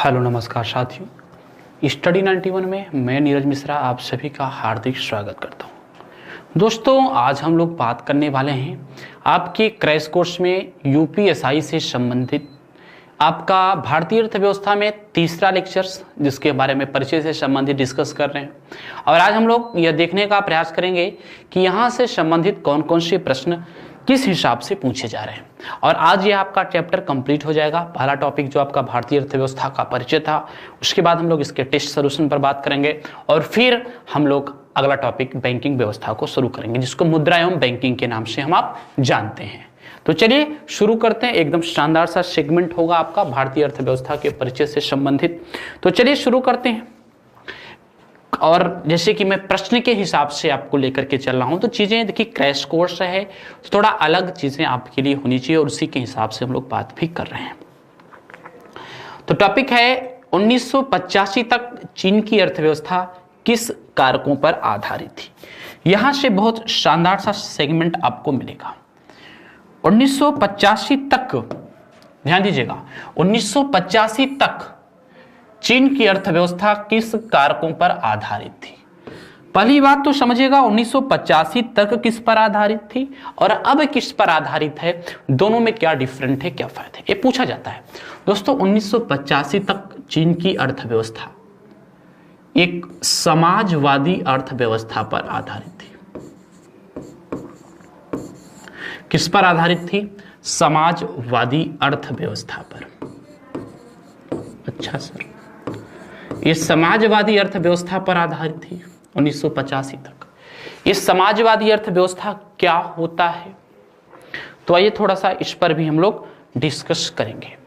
Hello नमस्कार साथियों, study 91 में मैं नीरज मिश्रा आप सभी का हार्दिक स्वागत करता हूं। दोस्तों, आज हम लोग बात करने वाले हैं आपके क्रैश कोर्स में यूपीएसआई से संबंधित आपका भारतीय अर्थव्यवस्था में तीसरा लेक्चर्स, जिसके बारे में परिचय से संबंधित डिस्कस कर रहे हैं। और आज हम लोग यह देखने का प्रयास करेंगे कि यहाँ से संबंधित कौन कौन से प्रश्न किस हिसाब से पूछे जा रहे हैं। और आज ये आपका चैप्टर कंप्लीट हो जाएगा। पहला टॉपिक जो आपका भारतीय अर्थव्यवस्था का परिचय था, उसके बाद हम लोग इसके टेस्ट सोल्यूशन पर बात करेंगे और फिर हम लोग अगला टॉपिक बैंकिंग व्यवस्था को शुरू करेंगे, जिसको मुद्रा एवं बैंकिंग के नाम से हम आप जानते हैं। तो चलिए शुरू करते हैं। एकदम शानदार सा सेगमेंट होगा आपका भारतीय अर्थव्यवस्था के परिचय से संबंधित। तो चलिए शुरू करते हैं। और जैसे कि मैं प्रश्न के हिसाब से आपको लेकर के चल रहा हूं, तो चीजें देखिए, क्रैश कोर्स है तो थोड़ा अलग चीजें आपके लिए होनी चाहिए और उसी के हिसाब से हम लोग बात भी कर रहे हैं। तो टॉपिक है 1985 तक चीन की अर्थव्यवस्था किस कारकों पर आधारित थी। यहां से बहुत शानदार सा सेगमेंट आपको मिलेगा। 1985 तक, ध्यान दीजिएगा, 1985 तक चीन की अर्थव्यवस्था किस कारकों पर आधारित थी। पहली बात तो समझिएगा, 1985 तक किस पर आधारित थी और अब किस पर आधारित है, दोनों में क्या डिफरेंट है, क्या फायदा है, ये पूछा जाता है। दोस्तों, 1985 तक चीन की अर्थव्यवस्था एक समाजवादी अर्थव्यवस्था पर आधारित थी। किस पर आधारित थी? समाजवादी अर्थव्यवस्था पर। अच्छा सर, ये समाजवादी अर्थव्यवस्था पर आधारित थी 1985 तक। ये समाजवादी अर्थव्यवस्था क्या होता है, तो आइए थोड़ा सा इस पर भी हम लोग डिस्कस करेंगे।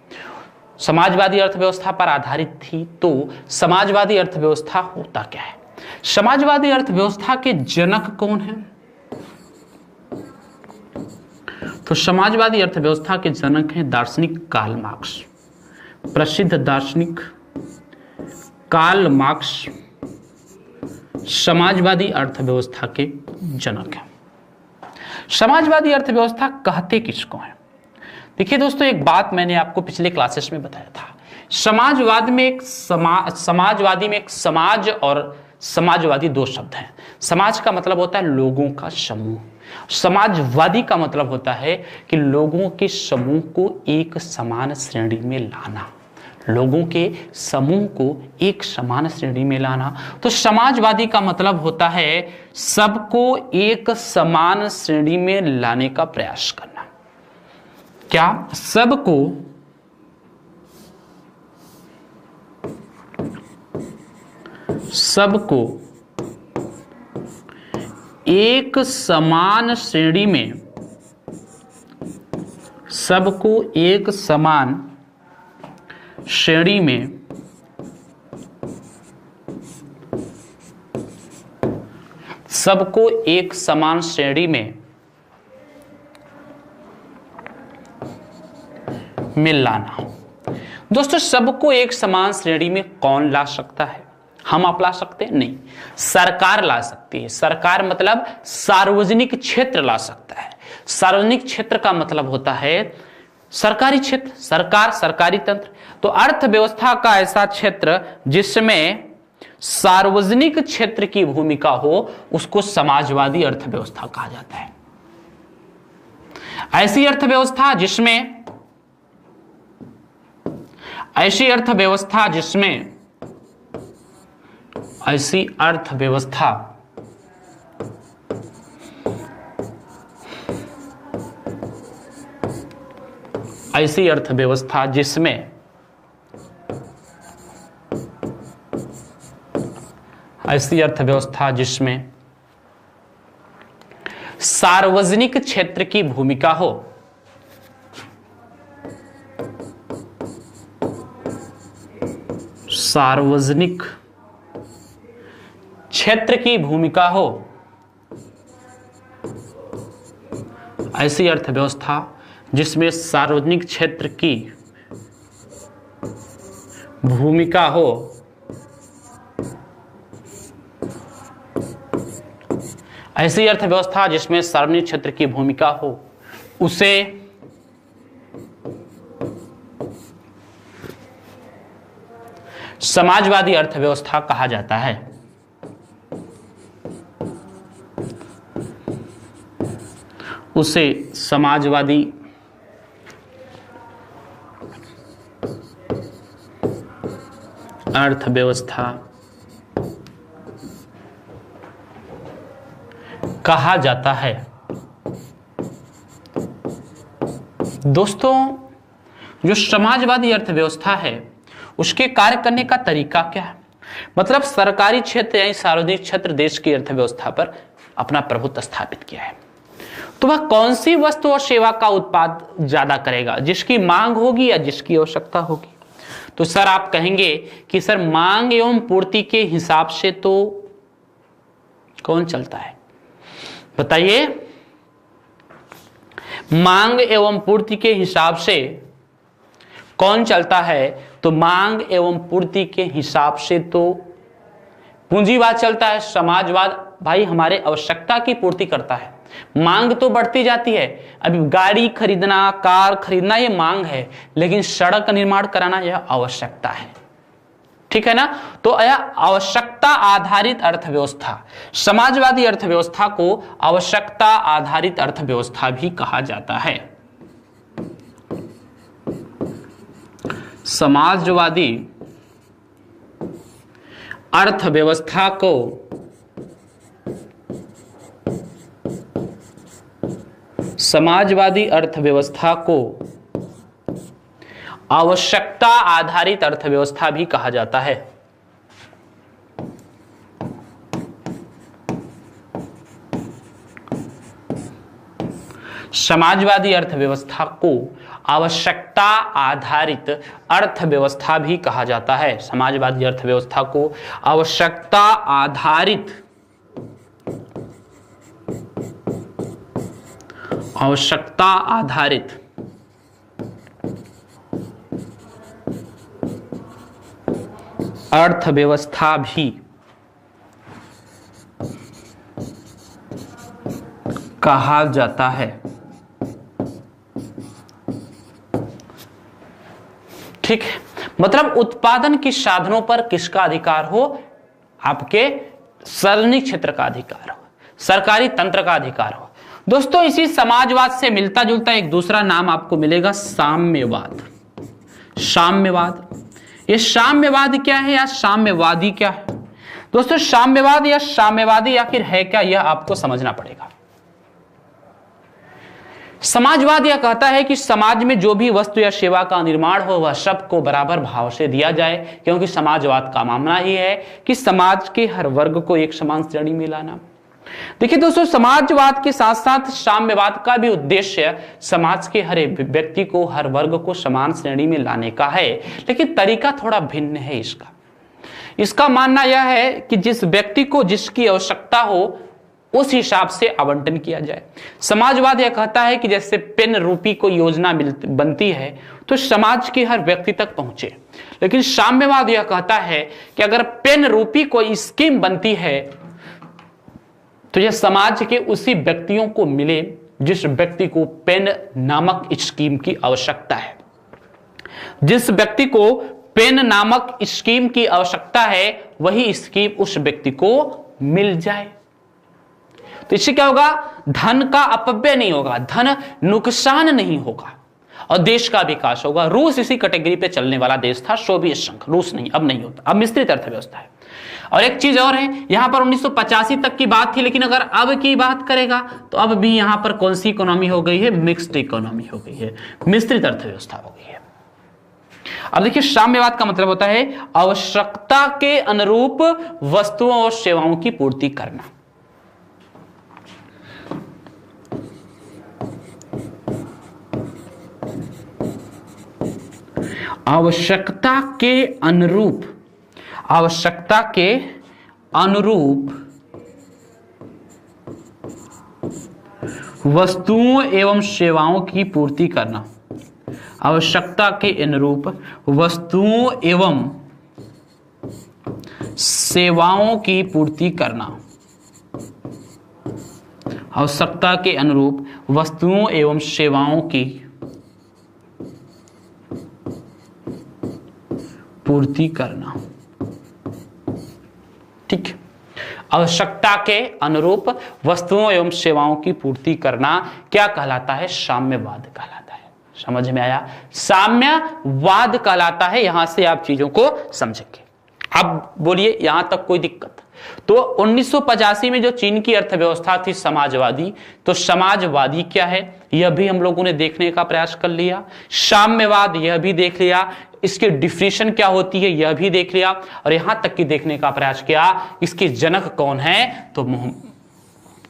समाजवादी अर्थव्यवस्था पर आधारित थी, तो समाजवादी अर्थव्यवस्था होता क्या है? समाजवादी अर्थव्यवस्था के जनक कौन है? तो समाजवादी अर्थव्यवस्था के जनक हैं दार्शनिक कार्ल मार्क्स। प्रसिद्ध दार्शनिक कार्ल मार्क्स समाजवादी अर्थव्यवस्था के जनक हैं। समाजवादी अर्थव्यवस्था कहते किसको है? देखिए दोस्तों, एक बात मैंने आपको पिछले क्लासेस में बताया था। समाजवादी में एक समाज और समाजवादी दो शब्द हैं। समाज का मतलब होता है लोगों का समूह, समाजवादी का मतलब होता है कि लोगों के समूह को एक समान श्रेणी में लाना, लोगों के समूह को एक समान श्रेणी में लाना। तो समाजवादी का मतलब होता है सबको एक समान श्रेणी में लाने का प्रयास करना। क्या? सबको एक समान श्रेणी में, सबको एक समान श्रेणी में सबको एक समान श्रेणी में लाना। दोस्तों, सबको एक समान श्रेणी में कौन ला सकता है? हम आप ला सकते हैं? नहीं, सरकार ला सकती है। सरकार मतलब सार्वजनिक क्षेत्र ला सकता है। सार्वजनिक क्षेत्र का मतलब होता है सरकारी क्षेत्र, सरकार, सरकारी तंत्र। तो अर्थव्यवस्था का ऐसा क्षेत्र जिसमें सार्वजनिक क्षेत्र की भूमिका हो, उसको समाजवादी अर्थव्यवस्था कहा जाता है। ऐसी अर्थव्यवस्था जिसमें सार्वजनिक क्षेत्र की भूमिका हो, सार्वजनिक क्षेत्र की भूमिका हो, ऐसी अर्थव्यवस्था जिसमें सार्वजनिक क्षेत्र की भूमिका हो, ऐसी अर्थव्यवस्था जिसमें सार्वजनिक क्षेत्र की भूमिका हो, समाजवादी अर्थव्यवस्था कहा जाता है। उसे समाजवादी अर्थव्यवस्था कहा जाता है। दोस्तों, जो समाजवादी अर्थव्यवस्था है उसके कार्य करने का तरीका क्या है? मतलब सरकारी क्षेत्र यानी सार्वजनिक क्षेत्र देश की अर्थव्यवस्था पर अपना प्रभुत्व स्थापित किया है। तो वह कौन सी वस्तु और सेवा का उत्पाद ज्यादा करेगा, जिसकी मांग होगी या जिसकी आवश्यकता होगी? तो सर आप कहेंगे कि सर मांग एवं पूर्ति के हिसाब से तो कौन चलता है? बताइए, मांग एवं पूर्ति के हिसाब से कौन चलता है? तो मांग एवं पूर्ति के हिसाब से तो पूंजीवाद चलता है। समाजवाद भाई हमारे आवश्यकता की पूर्ति करता है। मांग तो बढ़ती जाती है, अभी गाड़ी खरीदना, कार खरीदना ये मांग है, लेकिन सड़क का निर्माण कराना यह आवश्यकता है। ठीक है ना? तो यह आवश्यकता आधारित अर्थव्यवस्था, समाजवादी अर्थव्यवस्था को आवश्यकता आधारित अर्थव्यवस्था भी कहा जाता है। समाजवादी अर्थव्यवस्था को आवश्यकता आधारित अर्थव्यवस्था भी कहा जाता है। समाजवादी अर्थव्यवस्था को आवश्यकता आधारित अर्थव्यवस्था भी कहा जाता है। समाजवादी अर्थव्यवस्था को आवश्यकता आधारित अर्थव्यवस्था भी कहा जाता है। ठीक है, मतलब उत्पादन के साधनों पर किसका अधिकार हो? आपके सार्वजनिक क्षेत्र का अधिकार हो, सरकारी तंत्र का अधिकार हो। दोस्तों, इसी समाजवाद से मिलता जुलता एक दूसरा नाम आपको मिलेगा, साम्यवाद। साम्यवाद, ये साम्यवाद क्या है या साम्यवादी क्या है? दोस्तों, साम्यवाद या साम्यवादी आखिर है क्या, यह आपको समझना पड़ेगा। समाजवाद यह कहता है कि समाज में जो भी वस्तु या सेवा का निर्माण हो वह सबको बराबर भाव से दिया जाए, क्योंकि समाजवाद का मानना ही है कि समाज के हर वर्ग को एक समान श्रेणी में लाना। देखिए दोस्तों, समाजवाद के साथ साथ साम्यवाद का भी उद्देश्य समाज के हर एक व्यक्ति को, हर वर्ग को समान श्रेणी में लाने का है, लेकिन तरीका थोड़ा भिन्न है इसका मानना यह है कि जिस व्यक्ति को जिसकी आवश्यकता हो उस हिसाब से आवंटन किया जाए। समाजवाद यह कहता है कि जैसे पेन रूपी कोई योजना बनती है तो समाज के हर व्यक्ति तक पहुंचे, लेकिन साम्यवाद यह कहता है कि अगर पेन रूपी कोई स्कीम बनती है तो यह समाज के उसी व्यक्तियों को मिले जिस व्यक्ति को पेन नामक स्कीम की आवश्यकता है। जिस व्यक्ति को पेन नामक स्कीम की आवश्यकता है वही स्कीम उस व्यक्ति को मिल जाए। तो इससे क्या होगा? धन का अपव्यय नहीं होगा, धन नुकसान नहीं होगा और देश का विकास होगा। रूस इसी कैटेगरी पे चलने वाला देश था, सोवियत संघ। रूस नहीं, अब नहीं होता, अब मिश्रित अर्थव्यवस्था है। और एक चीज और है, यहां पर 1985 तक की बात थी, लेकिन अगर अब की बात करेगा तो अब भी यहां पर कौन सी इकोनॉमी हो गई है? मिक्स्ड इकोनॉमी हो गई है, मिश्रित अर्थव्यवस्था हो गई है। अब देखिए, साम्यवाद का मतलब होता है आवश्यकता के अनुरूप वस्तुओं और सेवाओं की पूर्ति करना। आवश्यकता के अनुरूप वस्तुओं एवं सेवाओं की पूर्ति करना। आवश्यकता के अनुरूप वस्तुओं एवं सेवाओं की पूर्ति करना। आवश्यकता के अनुरूप वस्तुओं एवं सेवाओं की पूर्ति करना। ठीक है। आवश्यकता के अनुरूप वस्तुओं एवं सेवाओं की पूर्ति करना क्या कहलाता है? साम्यवाद कहलाता है। समझ में आया? साम्यवाद कहलाता है। यहां से आप चीजों को समझेंगे। अब बोलिए यहां तक कोई दिक्कत? तो 1985 में जो चीन की अर्थव्यवस्था थी समाजवादी, तो समाजवादी क्या है यह भी हम लोगों ने देखने का प्रयास कर लिया। साम्यवाद यह भी देख लिया, इसकी डिफिनेशन क्या होती है यह भी देख लिया, और यहां तक कि देखने का प्रयास किया इसके जनक कौन है, तो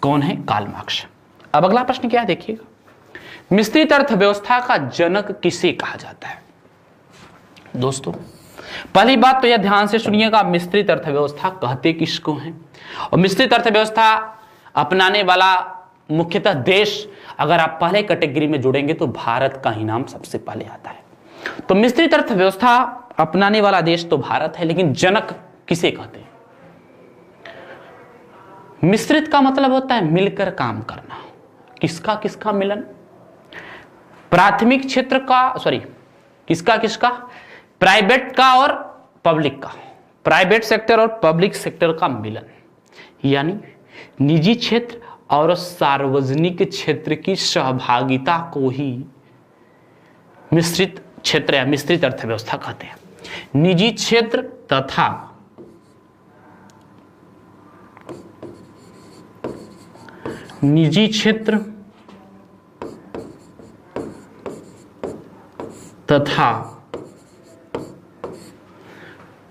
कौन है? Karl Marx. अब अगला प्रश्न क्या है देखिएगा, मिश्रित अर्थव्यवस्था का जनक किसे कहा जाता है? दोस्तों पहली बात तो यह ध्यान से सुनिएगा, मिश्रित अर्थव्यवस्था कहते किसको हैं, और मिश्रित अर्थव्यवस्था अपनाने वाला मुख्यतः देश अगर आप पहले कैटेगरी में जुड़ेंगे तो भारत का ही नाम सबसे पहले आता है। तो मिश्रित अर्थव्यवस्था अपनाने वाला देश तो भारत है, लेकिन जनक किसे कहते हैं? मिश्रित का मतलब होता है मिलकर काम करना। किसका किसका मिलन? प्राथमिक क्षेत्र का, सॉरी किसका किसका? प्राइवेट का और पब्लिक का, प्राइवेट सेक्टर और पब्लिक सेक्टर का मिलन, यानी निजी क्षेत्र और सार्वजनिक क्षेत्र की सहभागिता को ही मिश्रित क्षेत्र या मिश्रित अर्थव्यवस्था कहते हैं। निजी क्षेत्र तथा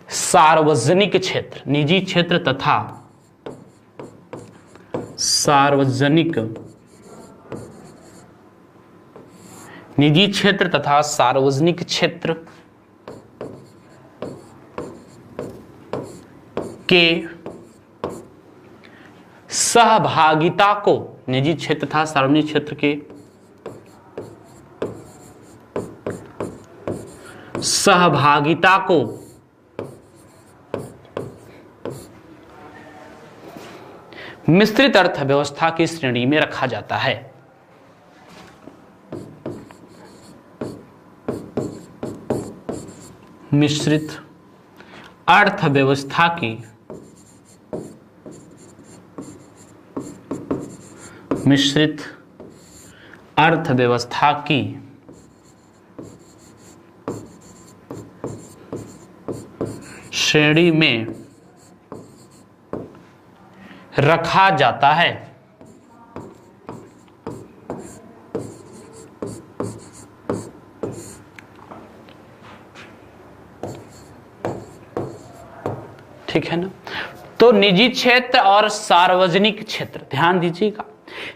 सार्वजनिक क्षेत्र, निजी क्षेत्र तथा सार्वजनिक, निजी क्षेत्र तथा सार्वजनिक क्षेत्र के सहभागिता को, निजी क्षेत्र तथा सार्वजनिक क्षेत्र के सहभागिता को मिश्रित अर्थव्यवस्था की श्रेणी में रखा जाता है। मिश्रित अर्थव्यवस्था की श्रेणी में रखा जाता है। ठीक है ना? तो निजी क्षेत्र और सार्वजनिक क्षेत्र, ध्यान दीजिएगा,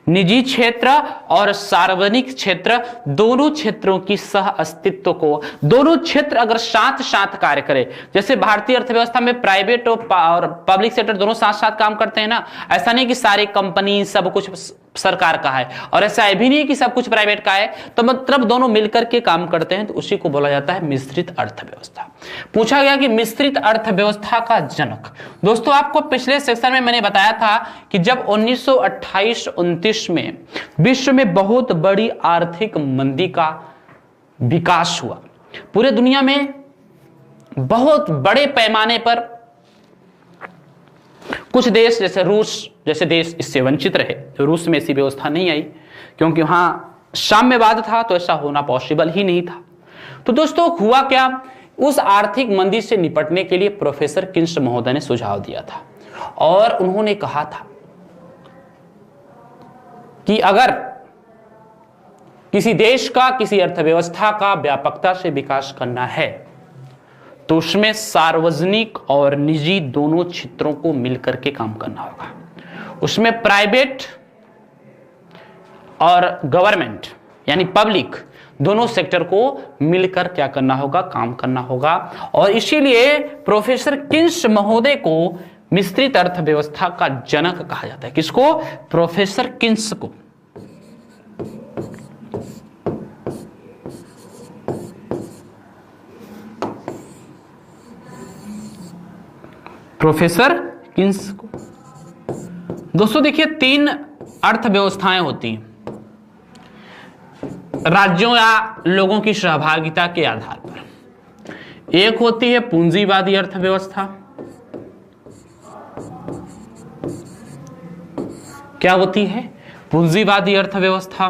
निजी क्षेत्र और सार्वजनिक क्षेत्र दोनों क्षेत्रों की सह अस्तित्व को, दोनों क्षेत्र अगर साथ साथ कार्य करें, जैसे भारतीय अर्थव्यवस्था में प्राइवेट और पब्लिक सेक्टर दोनों साथ साथ काम करते हैं ना, ऐसा नहीं कि सारी कंपनी सब कुछ सरकार का है और ऐसा भी नहीं कि सब कुछ प्राइवेट का है, तो मतलब दोनों मिलकर के काम करते हैं, तो उसी को बोला जाता है मिश्रित अर्थव्यवस्था। पूछा गया कि मिश्रित अर्थव्यवस्था का जनक। दोस्तों आपको पिछले सेक्शन में मैंने बताया था कि जब 1928-29 में विश्व में बहुत बड़ी आर्थिक मंदी का विकास हुआ, पूरे दुनिया में बहुत बड़े पैमाने पर कुछ देश जैसे रूस जैसे देश इससे वंचित रहे, तो रूस में ऐसी व्यवस्था नहीं आई क्योंकि वहां साम्यवाद था, तो ऐसा होना पॉसिबल ही नहीं था। तो दोस्तों हुआ क्या, उस आर्थिक मंदी से निपटने के लिए प्रोफेसर किन्स महोदय ने सुझाव दिया था और उन्होंने कहा था कि अगर किसी देश का, किसी अर्थव्यवस्था का व्यापकता से विकास करना है तो उसमें सार्वजनिक और निजी दोनों क्षेत्रों को मिलकर के काम करना होगा। उसमें प्राइवेट और गवर्नमेंट यानी पब्लिक दोनों सेक्टर को मिलकर क्या करना होगा, काम करना होगा। और इसीलिए प्रोफेसर किन्स महोदय को मिश्रित अर्थव्यवस्था का जनक कहा जाता है। किसको? प्रोफेसर किन्स को। प्रोफेसर किन्स को। दोस्तों देखिए, तीन अर्थव्यवस्थाएं होती हैं राज्यों या लोगों की सहभागिता के आधार पर। एक होती है पूंजीवादी अर्थव्यवस्था, क्या होती है? पूंजीवादी अर्थव्यवस्था।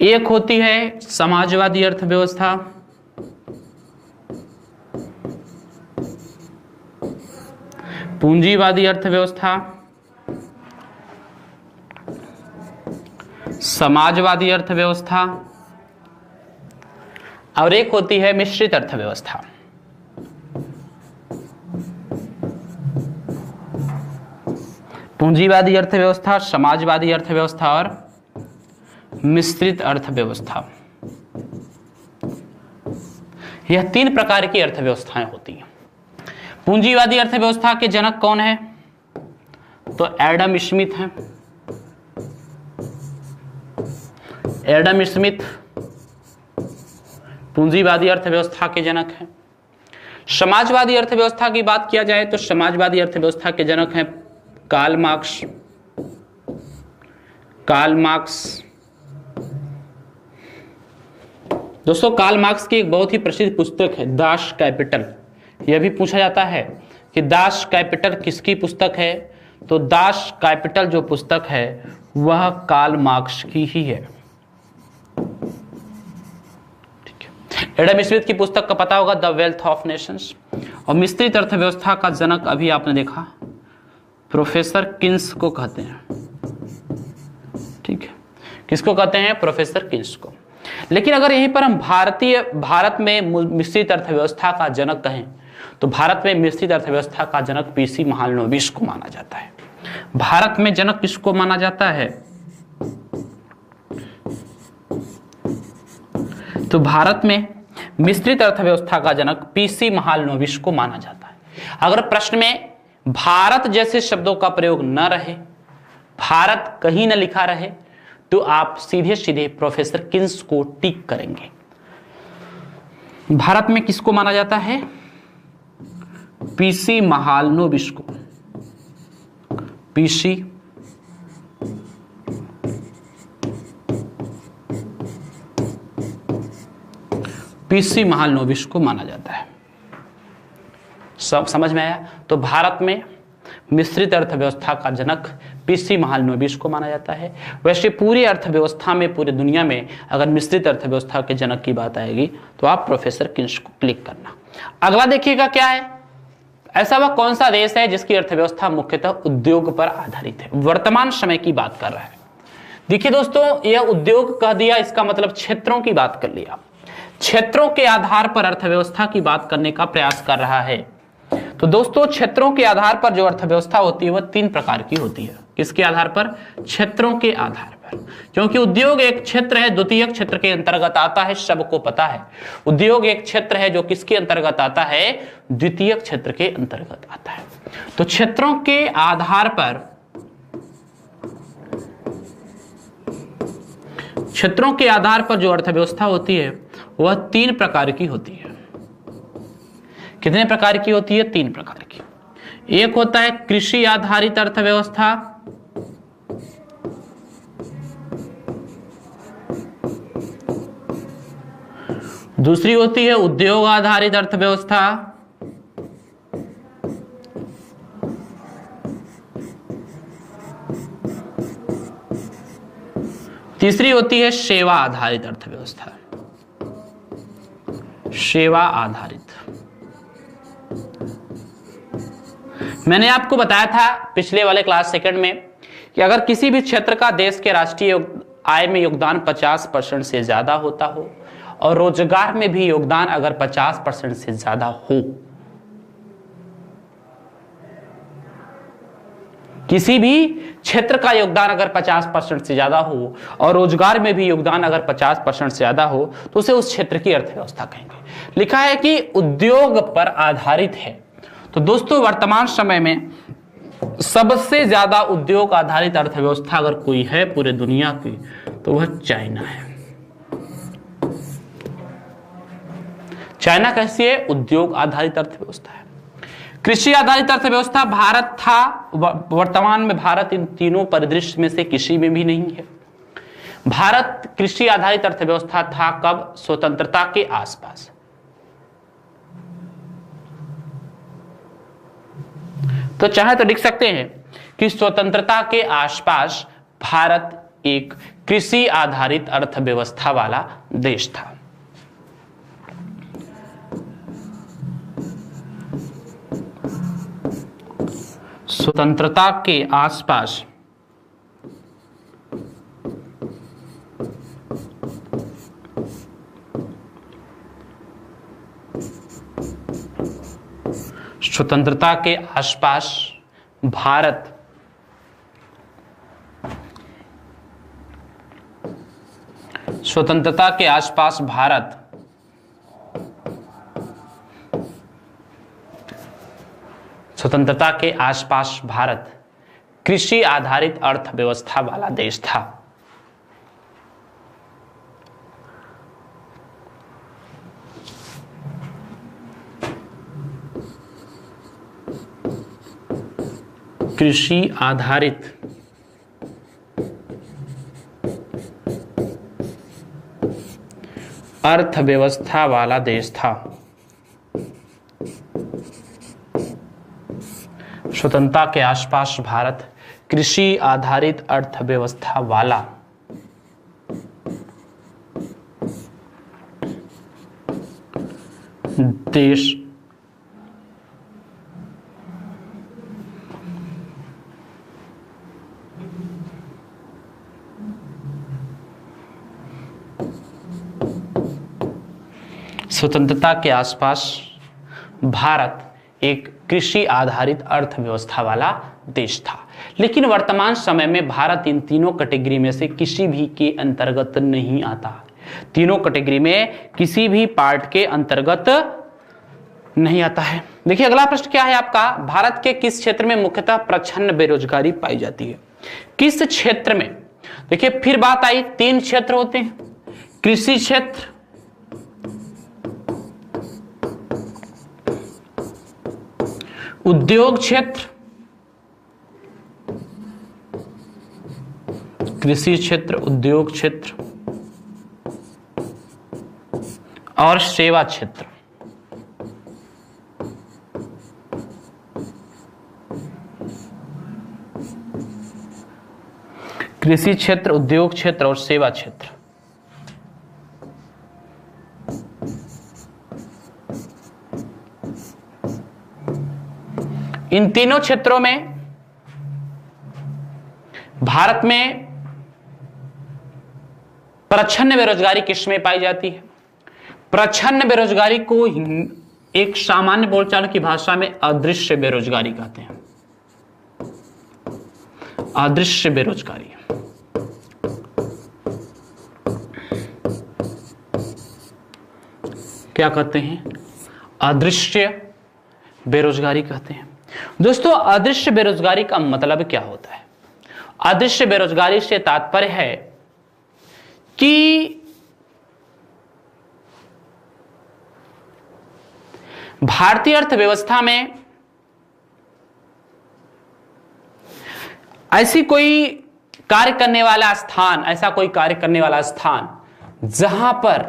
एक होती है समाजवादी अर्थव्यवस्था। पूंजीवादी अर्थव्यवस्था, समाजवादी अर्थव्यवस्था, और एक होती है मिश्रित अर्थव्यवस्था। पूंजीवादी अर्थव्यवस्था, समाजवादी अर्थव्यवस्था और मिश्रित अर्थव्यवस्था। यह 3 प्रकार की अर्थव्यवस्थाएं होती हैं। पूंजीवादी अर्थव्यवस्था के जनक कौन है? तो एडम स्मिथ हैं। एडम स्मिथ पूंजीवादी अर्थव्यवस्था के जनक हैं। समाजवादी अर्थव्यवस्था की बात किया जाए तो समाजवादी अर्थव्यवस्था के जनक हैं कार्ल मार्क्स। कार्ल मार्क्स दोस्तों, कार्ल मार्क्स की एक बहुत ही प्रसिद्ध पुस्तक है दास कैपिटल। यह भी पूछा जाता है कि दास कैपिटल किसकी पुस्तक है? तो दास कैपिटल जो पुस्तक है वह कार्ल मार्क्स की ही है। ठीक है। एडम स्मिथ की पुस्तक का पता होगा द वेल्थ ऑफ नेशंस। और मिश्रित अर्थव्यवस्था का जनक अभी आपने देखा प्रोफेसर किन्स को कहते हैं। ठीक है, किसको कहते हैं? प्रोफेसर किन्स को। लेकिन अगर यहीं पर हम भारत में मिश्रित अर्थव्यवस्था का जनक कहें तो भारत में मिश्रित अर्थव्यवस्था का जनक पीसी महालनोबिस को माना जाता है। भारत में जनक किसको माना जाता है? तो भारत में मिश्रित अर्थव्यवस्था का जनक पीसी महालनोबिस को माना जाता है। अगर प्रश्न में भारत जैसे शब्दों का प्रयोग न रहे, भारत कहीं न लिखा रहे, तो आप सीधे सीधे प्रोफेसर किन्स को टिक करेंगे। भारत में किसको माना जाता है? पीसी महालनोबिस को। पीसी महालनोबिस को माना जाता है। सब समझ में आया? तो भारत में मिश्रित अर्थव्यवस्था का जनक पीसी महालनोबिस को माना जाता है। वैसे पूरी अर्थव्यवस्था में, पूरी दुनिया में अगर मिश्रित अर्थव्यवस्था के जनक की बात आएगी तो आप प्रोफेसर किन्स को क्लिक करना। अगला देखिएगा क्या है, ऐसा वह कौन सा देश है जिसकी अर्थव्यवस्था मुख्यतः उद्योग पर आधारित है? वर्तमान समय की बात कर रहा है। देखिए दोस्तों, यह उद्योग कह दिया, इसका मतलब क्षेत्रों की बात कर लिया। क्षेत्रों के आधार पर अर्थव्यवस्था की बात करने का प्रयास कर रहा है। तो दोस्तों, क्षेत्रों के आधार पर जो अर्थव्यवस्था होती है वह 3 प्रकार की होती है। किसके आधार पर? क्षेत्रों के आधार पर। क्योंकि उद्योग एक क्षेत्र है, द्वितीय क्षेत्र के अंतर्गत आता है, सबको पता है। उद्योग एक क्षेत्र है जो किसके अंतर्गत आता है? द्वितीय क्षेत्र के अंतर्गत आता है। तो क्षेत्रों के आधार पर, क्षेत्रों के आधार पर जो अर्थव्यवस्था होती है वह 3 प्रकार की होती है। कितने प्रकार की होती है? 3 प्रकार की। एक होता है कृषि आधारित अर्थव्यवस्था, दूसरी होती है उद्योग आधारित अर्थव्यवस्था, तीसरी होती है सेवा आधारित अर्थव्यवस्था। सेवा आधारित। मैंने आपको बताया था पिछले वाले क्लास सेकंड में कि अगर किसी भी क्षेत्र का देश के राष्ट्रीय आय में योगदान 50% से ज्यादा होता हो और रोजगार में भी योगदान अगर 50% से ज्यादा हो, किसी भी क्षेत्र का योगदान अगर 50% से ज्यादा हो और रोजगार में भी योगदान अगर 50% से ज्यादा हो तो उसे उस क्षेत्र की अर्थव्यवस्था कहेंगे। लिखा है कि उद्योग पर आधारित है। तो दोस्तों, वर्तमान समय में सबसे ज्यादा उद्योग आधारित अर्थव्यवस्था अगर कोई है पूरे दुनिया की तो वह चाइना है। चाइना कैसी है? उद्योग आधारित अर्थव्यवस्था है। कृषि आधारित अर्थव्यवस्था भारत था, वर्तमान में भारत इन तीनों परिदृश्य में से किसी में भी नहीं है। भारत कृषि आधारित अर्थव्यवस्था था कब? स्वतंत्रता के आसपास। तो चाहे तो लिख सकते हैं कि स्वतंत्रता के आसपास भारत एक कृषि आधारित अर्थव्यवस्था वाला देश था। स्वतंत्रता के आसपास स्वतंत्रता के आसपास भारत स्वतंत्रता के आसपास भारत स्वतंत्रता के आसपास भारत कृषि आधारित अर्थव्यवस्था वाला देश था। कृषि आधारित अर्थव्यवस्था वाला देश था। स्वतंत्रता के आसपास भारत कृषि आधारित अर्थव्यवस्था वाला देश स्वतंत्रता के आसपास भारत एक कृषि आधारित अर्थव्यवस्था वाला देश था। लेकिन वर्तमान समय में भारत इन तीनों कैटेगरी में से किसी भी के अंतर्गत नहीं आता। तीनों कैटेगरी में किसी भी पार्ट के अंतर्गत नहीं आता है। देखिए अगला प्रश्न क्या है आपका, भारत के किस क्षेत्र में मुख्यतः प्रच्छन्न बेरोजगारी पाई जाती है? किस क्षेत्र में? देखिए फिर बात आई, 3 क्षेत्र होते हैं, कृषि क्षेत्र, उद्योग क्षेत्र, कृषि क्षेत्र, उद्योग क्षेत्र और सेवा क्षेत्र। कृषि क्षेत्र, उद्योग क्षेत्र और सेवा क्षेत्र। इन तीनों क्षेत्रों में भारत में प्रच्छन्न बेरोजगारी किसमें पाई जाती है? प्रच्छन्न बेरोजगारी को एक सामान्य बोलचाल की भाषा में अदृश्य बेरोजगारी कहते हैं। अदृश्य बेरोजगारी क्या कहते हैं? अदृश्य बेरोजगारी कहते हैं। दोस्तों अदृश्य बेरोजगारी का मतलब क्या होता है? अदृश्य बेरोजगारी से तात्पर्य है कि भारतीय अर्थव्यवस्था में ऐसी कोई कार्य करने वाला स्थान, ऐसा कोई कार्य करने वाला स्थान जहां पर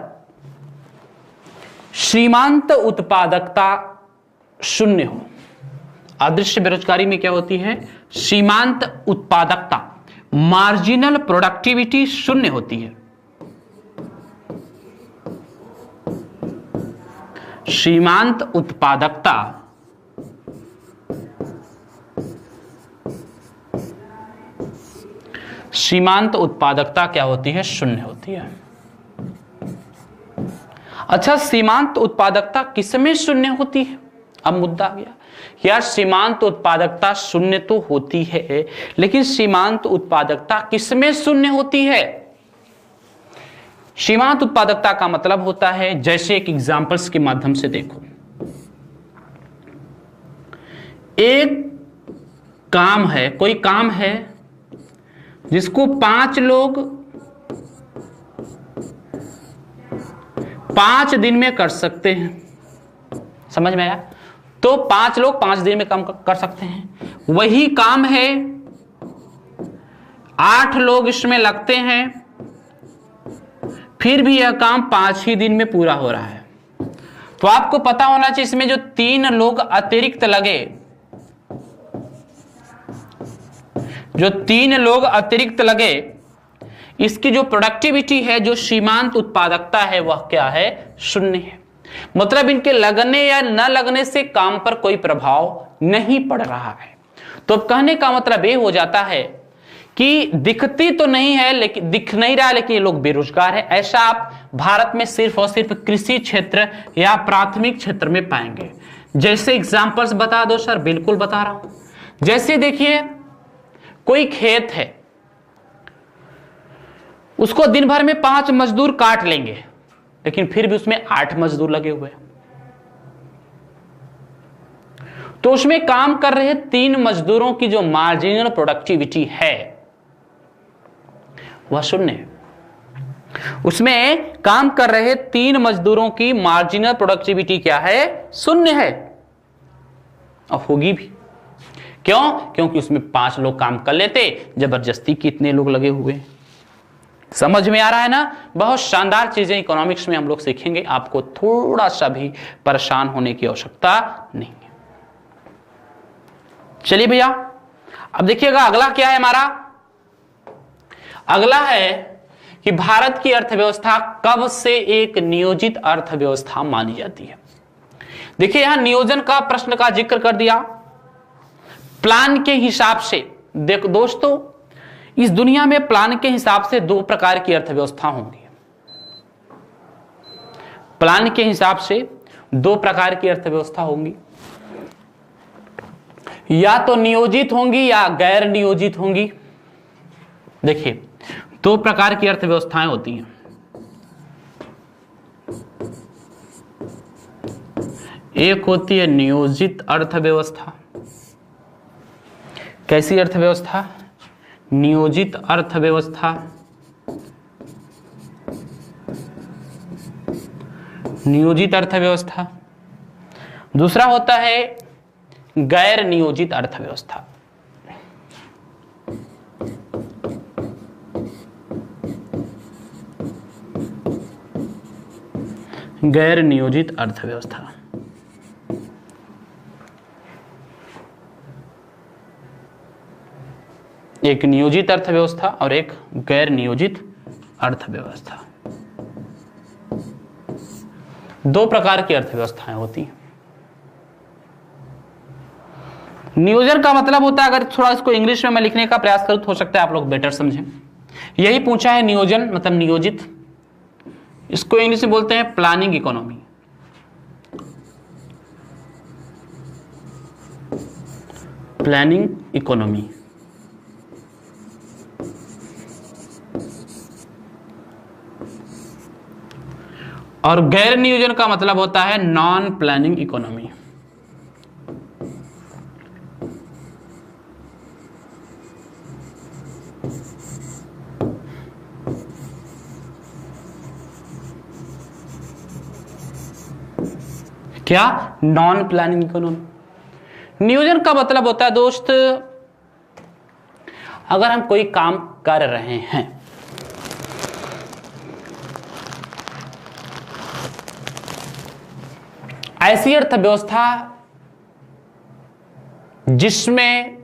सीमांत उत्पादकता शून्य हो। अदृश्य बेरोजगारी में क्या होती है? सीमांत उत्पादकता, मार्जिनल प्रोडक्टिविटी शून्य होती है। सीमांत उत्पादकता सीमांत उत्पादकता क्या होती है? शून्य होती है। अच्छा, सीमांत उत्पादकता किसमें शून्य होती है? अब मुद्दा आ गया यार, सीमांत उत्पादकता शून्य तो होती है, लेकिन सीमांत उत्पादकता किसमें शून्य होती है? सीमांत उत्पादकता का मतलब होता है, जैसे एक एग्जांपल्स के माध्यम से देखो, एक काम है, कोई काम है जिसको 5 लोग 5 दिन में कर सकते हैं। समझ में आया? तो 5 लोग 5 दिन में काम कर सकते हैं। वही काम है 8 लोग इसमें लगते हैं, फिर भी यह काम 5 ही दिन में पूरा हो रहा है। तो आपको पता होना चाहिए इसमें जो 3 लोग अतिरिक्त लगे जो 3 लोग अतिरिक्त लगे, इसकी जो प्रोडक्टिविटी है, जो सीमांत उत्पादकता है, वह क्या है? 0 है। मतलब इनके लगने या न लगने से काम पर कोई प्रभाव नहीं पड़ रहा है। तो अब कहने का मतलब ये हो जाता है कि दिखती तो नहीं है, लेकिन दिख नहीं रहा, लेकिन ये लोग बेरोजगार है। ऐसा आप भारत में सिर्फ और सिर्फ कृषि क्षेत्र या प्राथमिक क्षेत्र में पाएंगे। जैसे एग्जांपल्स बता दो सर, बिल्कुल बता रहा हूं। जैसे देखिए, कोई खेत है, उसको दिन भर में 5 मजदूर काट लेंगे, लेकिन फिर भी उसमें 8 मजदूर लगे हुए हैं। तो उसमें काम कर रहे 3 मजदूरों की जो मार्जिनल प्रोडक्टिविटी है वह 0 है। उसमें काम कर रहे 3 मजदूरों की मार्जिनल प्रोडक्टिविटी क्या है? 0 है। और होगी भी। क्यों? क्योंकि उसमें 5 लोग काम कर लेते, जबरदस्ती कितने लोग लगे हुए हैं। समझ में आ रहा है ना? बहुत शानदार चीजें इकोनॉमिक्स में हम लोग सीखेंगे, आपको थोड़ा सा भी परेशान होने की आवश्यकता नहीं है। चलिए भैया, अब देखिएगा अगला क्या है हमारा। अगला है कि भारत की अर्थव्यवस्था कब से एक नियोजित अर्थव्यवस्था मानी जाती है। देखिए, यहां नियोजन का प्रश्न का जिक्र कर दिया। प्लान के हिसाब से देखो दोस्तों, इस दुनिया में प्लान के हिसाब से 2 प्रकार की अर्थव्यवस्था होंगी। प्लान के हिसाब से 2 प्रकार की अर्थव्यवस्था होंगी, या तो नियोजित होंगी या गैर नियोजित होंगी। देखिए, 2 प्रकार की अर्थव्यवस्थाएं होती हैं। एक होती है नियोजित अर्थव्यवस्था। कैसी अर्थव्यवस्था? नियोजित अर्थव्यवस्था। नियोजित अर्थव्यवस्था। दूसरा होता है गैर नियोजित अर्थव्यवस्था। गैर नियोजित अर्थव्यवस्था। एक नियोजित अर्थव्यवस्था और एक गैर नियोजित अर्थव्यवस्था। 2 प्रकार की अर्थव्यवस्थाएं होती हैं। नियोजन का मतलब होता है, अगर थोड़ा इसको इंग्लिश में मैं लिखने का प्रयास करूं तो हो सकता है आप लोग बेटर समझें। यही पूछा है, नियोजन मतलब नियोजित। इसको इंग्लिश में बोलते हैं प्लानिंग इकोनॉमी। Planning economy. और गैर नियोजन का मतलब होता है नॉन प्लानिंग इकोनॉमी। क्या? Non planning economy. नियोजन का मतलब होता है दोस्त, अगर हम कोई काम कर रहे हैं, ऐसी अर्थव्यवस्था जिसमें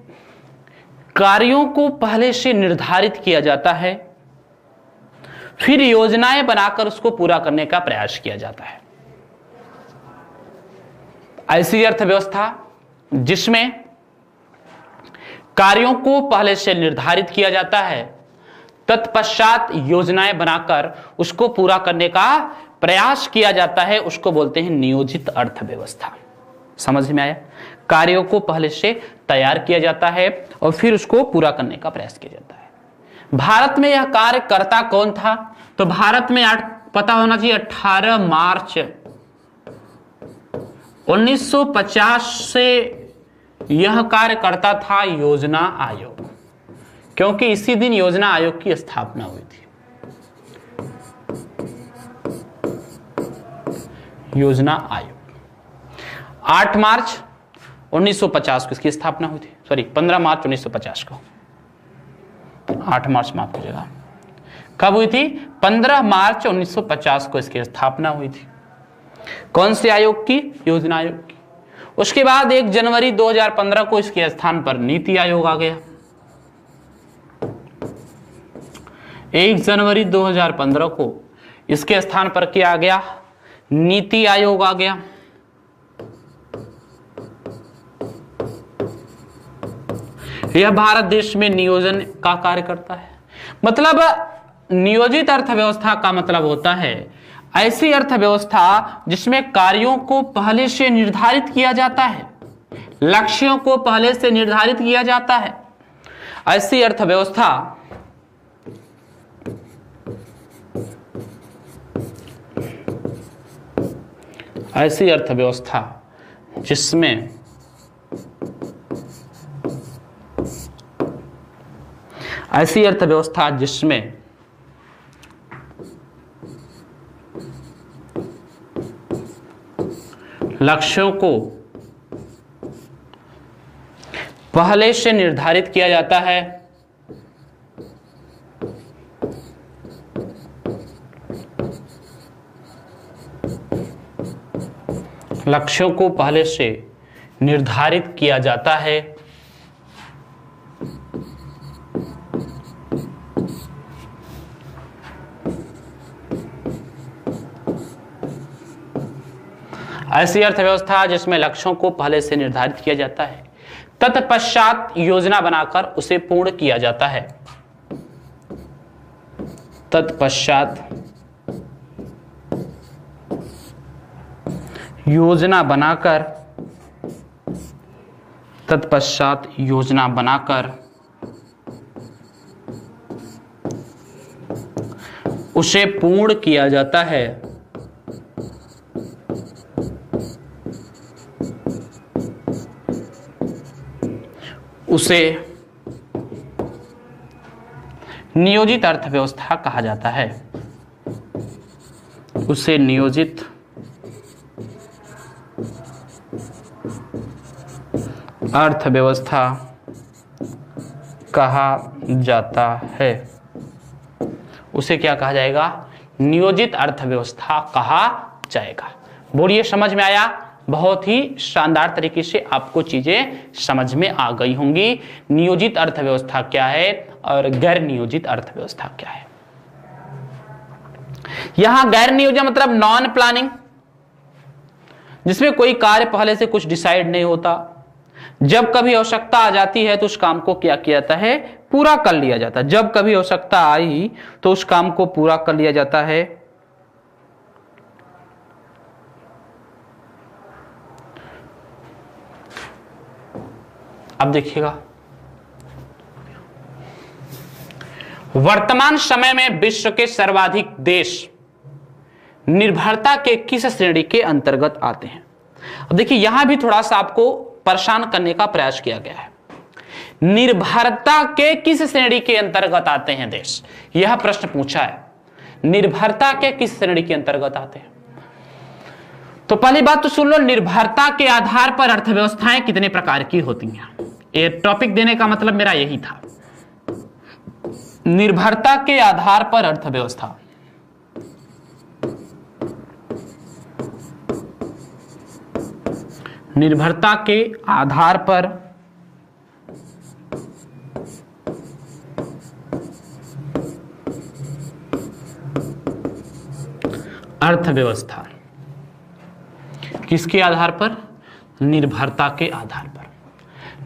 कार्यों को पहले से निर्धारित किया जाता है, फिर योजनाएं बनाकर उसको पूरा करने का प्रयास किया जाता है। ऐसी अर्थव्यवस्था जिसमें कार्यों को पहले से निर्धारित किया जाता है, तत्पश्चात योजनाएं बनाकर उसको पूरा करने का प्रयास किया जाता है, उसको बोलते हैं नियोजित अर्थव्यवस्था। समझ में आया? कार्यों को पहले से तैयार किया जाता है और फिर उसको पूरा करने का प्रयास किया जाता है। भारत में यह कार्यकर्ता कौन था? तो भारत में पता होना चाहिए 18 मार्च 1950 से यह कार्यकर्ता था योजना आयोग, क्योंकि इसी दिन योजना आयोग की स्थापना हुई थी। योजना आयोग 8 मार्च 1950 को इसकी स्थापना हुई थी। सॉरी, 15 मार्च 1950 को। 8 मार्च माफ कीजिएगा। कब हुई थी? 15 मार्च 1950 को इसकी स्थापना हुई थी। कौन से आयोग की? योजना आयोग की। उसके बाद 1 जनवरी 2015 को इसके स्थान पर नीति आयोग आ गया। 1 जनवरी 2015 को इसके स्थान पर क्या आ गया? नीति आयोग आ गया। यह भारत देश में नियोजन का कार्य करता है। मतलब नियोजित अर्थव्यवस्था का मतलब होता है ऐसी अर्थव्यवस्था जिसमें कार्यों को पहले से निर्धारित किया जाता है, लक्ष्यों को पहले से निर्धारित किया जाता है। ऐसी अर्थव्यवस्था जिसमें लक्ष्यों को पहले से निर्धारित किया जाता है, लक्ष्यों को पहले से निर्धारित किया जाता है, ऐसी अर्थव्यवस्था जिसमें लक्ष्यों को पहले से निर्धारित किया जाता है, तत्पश्चात योजना बनाकर उसे पूर्ण किया जाता है। तत्पश्चात योजना बनाकर उसे पूर्ण किया जाता है। उसे नियोजित अर्थव्यवस्था कहा जाता है। उसे नियोजित अर्थव्यवस्था कहा जाता है। उसे क्या कहा जाएगा? नियोजित अर्थव्यवस्था कहा जाएगा। बोलिए, समझ में आया? बहुत ही शानदार तरीके से आपको चीजें समझ में आ गई होंगी। नियोजित अर्थव्यवस्था क्या है और गैर नियोजित अर्थव्यवस्था क्या है। यहां गैर नियोजन मतलब नॉन प्लानिंग, जिसमें कोई कार्य पहले से कुछ डिसाइड नहीं होता। जब कभी आवश्यकता आ जाती है तो उस काम को क्या किया जाता है? पूरा कर लिया जाता है। जब कभी आवश्यकता आई तो उस काम को पूरा कर लिया जाता है। अब देखिएगा, वर्तमान समय में विश्व के सर्वाधिक देश निर्भरता के किस श्रेणी के अंतर्गत आते हैं? अब देखिए, यहां भी थोड़ा सा आपको परेशान करने का प्रयास किया गया है। निर्भरता के किस श्रेणी के अंतर्गत आते हैं देश, यह प्रश्न पूछा है। निर्भरता के किस श्रेणी के अंतर्गत आते हैं? तो पहली बात तो सुन लो, निर्भरता के आधार पर अर्थव्यवस्थाएं कितने प्रकार की होती हैं। ये टॉपिक देने का मतलब मेरा यही था। निर्भरता के आधार पर अर्थव्यवस्था, निर्भरता के आधार पर अर्थव्यवस्था, किसके आधार पर? निर्भरता के आधार पर।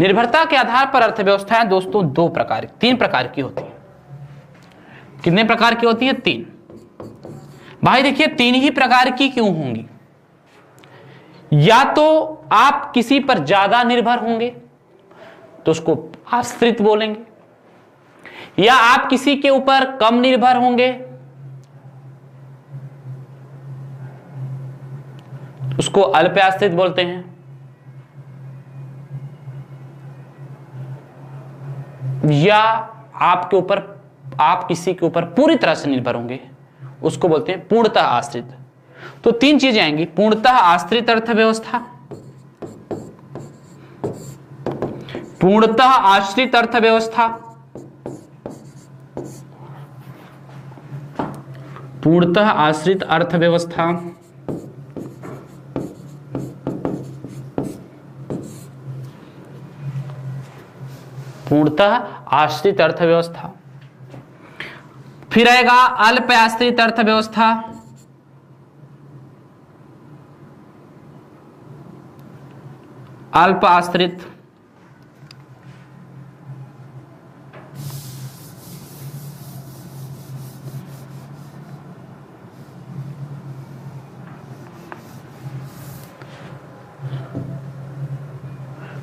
निर्भरता के आधार पर अर्थव्यवस्थाएं दोस्तों तीन प्रकार की होती हैं। कितने प्रकार की होती हैं? 3। भाई देखिए, 3 ही प्रकार की क्यों होंगी? या तो आप किसी पर ज्यादा निर्भर होंगे तो उसको आश्रित बोलेंगे, या आप किसी के ऊपर कम निर्भर होंगे उसको अल्प आश्रित बोलते हैं, या आप किसी के ऊपर पूरी तरह से निर्भर होंगे उसको बोलते हैं पूर्णतः आश्रित। तो 3 चीजें आएंगी: पूर्णतः आश्रित अर्थव्यवस्था, पूर्णतः आश्रित अर्थव्यवस्था, पूर्णतः आश्रित अर्थव्यवस्था, पूर्णतः आश्रित अर्थव्यवस्था फिर आएगा अल्प आश्रित अर्थव्यवस्था, अल्प आश्रित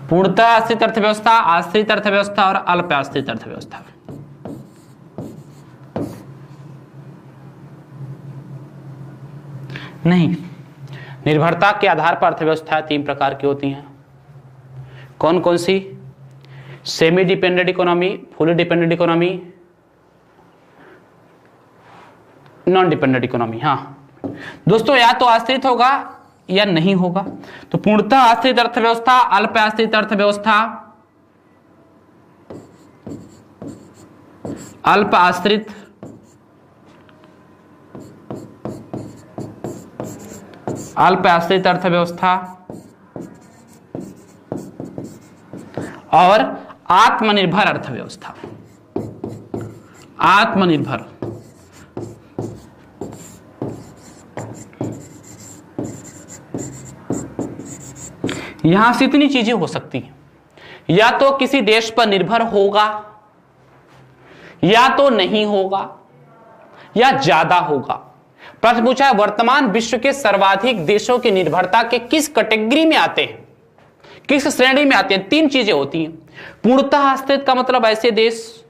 पूर्णतः आश्रित अर्थव्यवस्था, आश्रित अर्थव्यवस्था और अल्प आश्रित अर्थव्यवस्था। नहीं, निर्भरता के आधार पर अर्थव्यवस्था 3 प्रकार की होती हैं। कौन कौन सी? Semi dependent economy, fully dependent economy, non dependent economy. हाँ दोस्तों, या तो आश्रित होगा या नहीं होगा। तो पूर्णतः आश्रित अर्थव्यवस्था, अल्प आश्रित अर्थव्यवस्था, अल्प आश्रित, अल्प आश्रित अर्थव्यवस्था और आत्मनिर्भर अर्थव्यवस्था। आत्मनिर्भर, यहां से इतनी चीजें हो सकती हैं, या तो किसी देश पर निर्भर होगा, या तो नहीं होगा, या ज्यादा होगा। प्रश्न पूछा है वर्तमान विश्व के सर्वाधिक देशों की निर्भरता के किस कैटेगरी में आते हैं, किस श्रेणी में आते हैं? 3 चीजें होती हैं। पूर्णतः आश्रित का मतलब ऐसे देश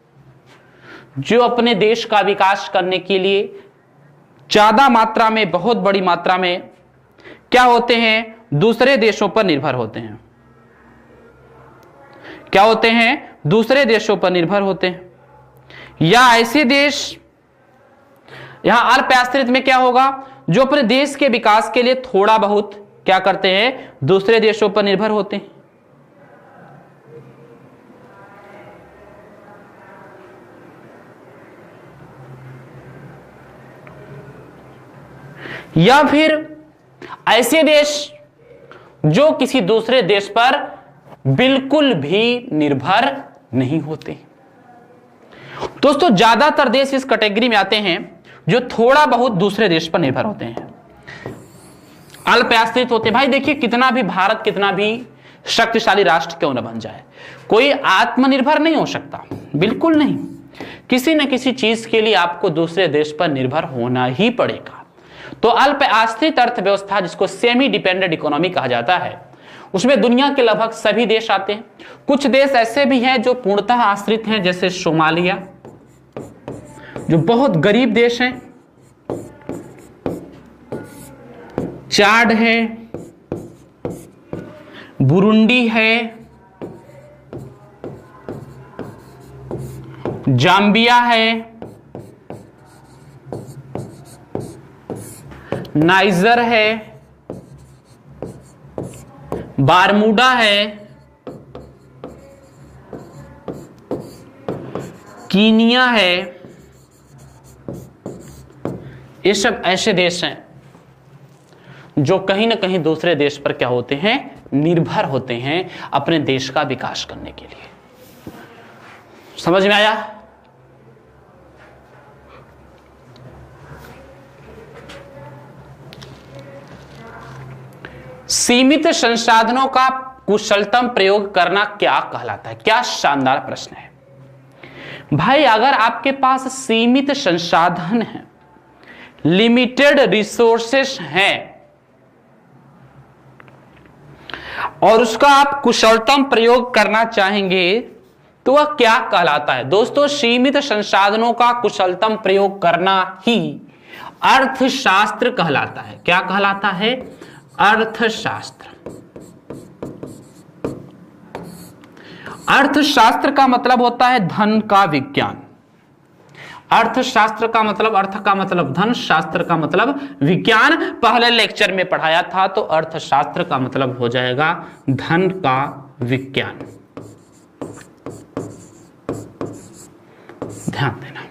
जो अपने देश का विकास करने के लिए ज्यादा मात्रा में, बहुत बड़ी मात्रा में क्या होते हैं? दूसरे देशों पर निर्भर होते हैं। क्या होते हैं? दूसरे देशों पर निर्भर होते हैं। या ऐसे देश, यहां अल्प आश्रित में क्या होगा? जो अपने देश के विकास के लिए थोड़ा बहुत क्या करते हैं? दूसरे देशों पर निर्भर होते हैं। या फिर ऐसे देश जो किसी दूसरे देश पर बिल्कुल भी निर्भर नहीं होते। दोस्तों ज्यादातर देश इस कैटेगरी में आते हैं जो थोड़ा बहुत दूसरे देश पर निर्भर होते हैं, अल्प आश्रित होते हैं। भाई देखिए, कितना भी भारत, कितना भी शक्तिशाली राष्ट्र क्यों न बन जाए, कोई आत्मनिर्भर नहीं हो सकता, बिल्कुल नहीं। किसी न किसी चीज के लिए आपको दूसरे देश पर निर्भर होना ही पड़ेगा। तो अल्प आश्रित अर्थव्यवस्था, जिसको सेमी डिपेंडेंट इकोनॉमी कहा जाता है, उसमें दुनिया के लगभग सभी देश आते हैं। कुछ देश ऐसे भी हैं जो पूर्णतः आश्रित हैं, जैसे सोमालिया, जो बहुत गरीब देश हैं, चाड है, बुरुंडी है, जाम्बिया है, नाइजर है, बारमूडा है, कीनिया है। ये सब ऐसे देश हैं जो कहीं ना कहीं दूसरे देश पर क्या होते हैं? निर्भर होते हैं अपने देश का विकास करने के लिए। समझ में आया? सीमित संसाधनों का कुशलतम प्रयोग करना क्या कहलाता है? क्या शानदार प्रश्न है भाई। अगर आपके पास सीमित संसाधन हैं, लिमिटेड रिसोर्सेस हैं, और उसका आप कुशलतम प्रयोग करना चाहेंगे, तो वह क्या कहलाता है? दोस्तों सीमित संसाधनों का कुशलतम प्रयोग करना ही अर्थशास्त्र कहलाता है। क्या कहलाता है? अर्थशास्त्र। अर्थशास्त्र का मतलब होता है धन का विज्ञान। अर्थशास्त्र का मतलब, अर्थ का मतलब धन, शास्त्र का मतलब विज्ञान। पहले लेक्चर में पढ़ाया था, तो अर्थशास्त्र का मतलब हो जाएगा धन का विज्ञान। ध्यान देना,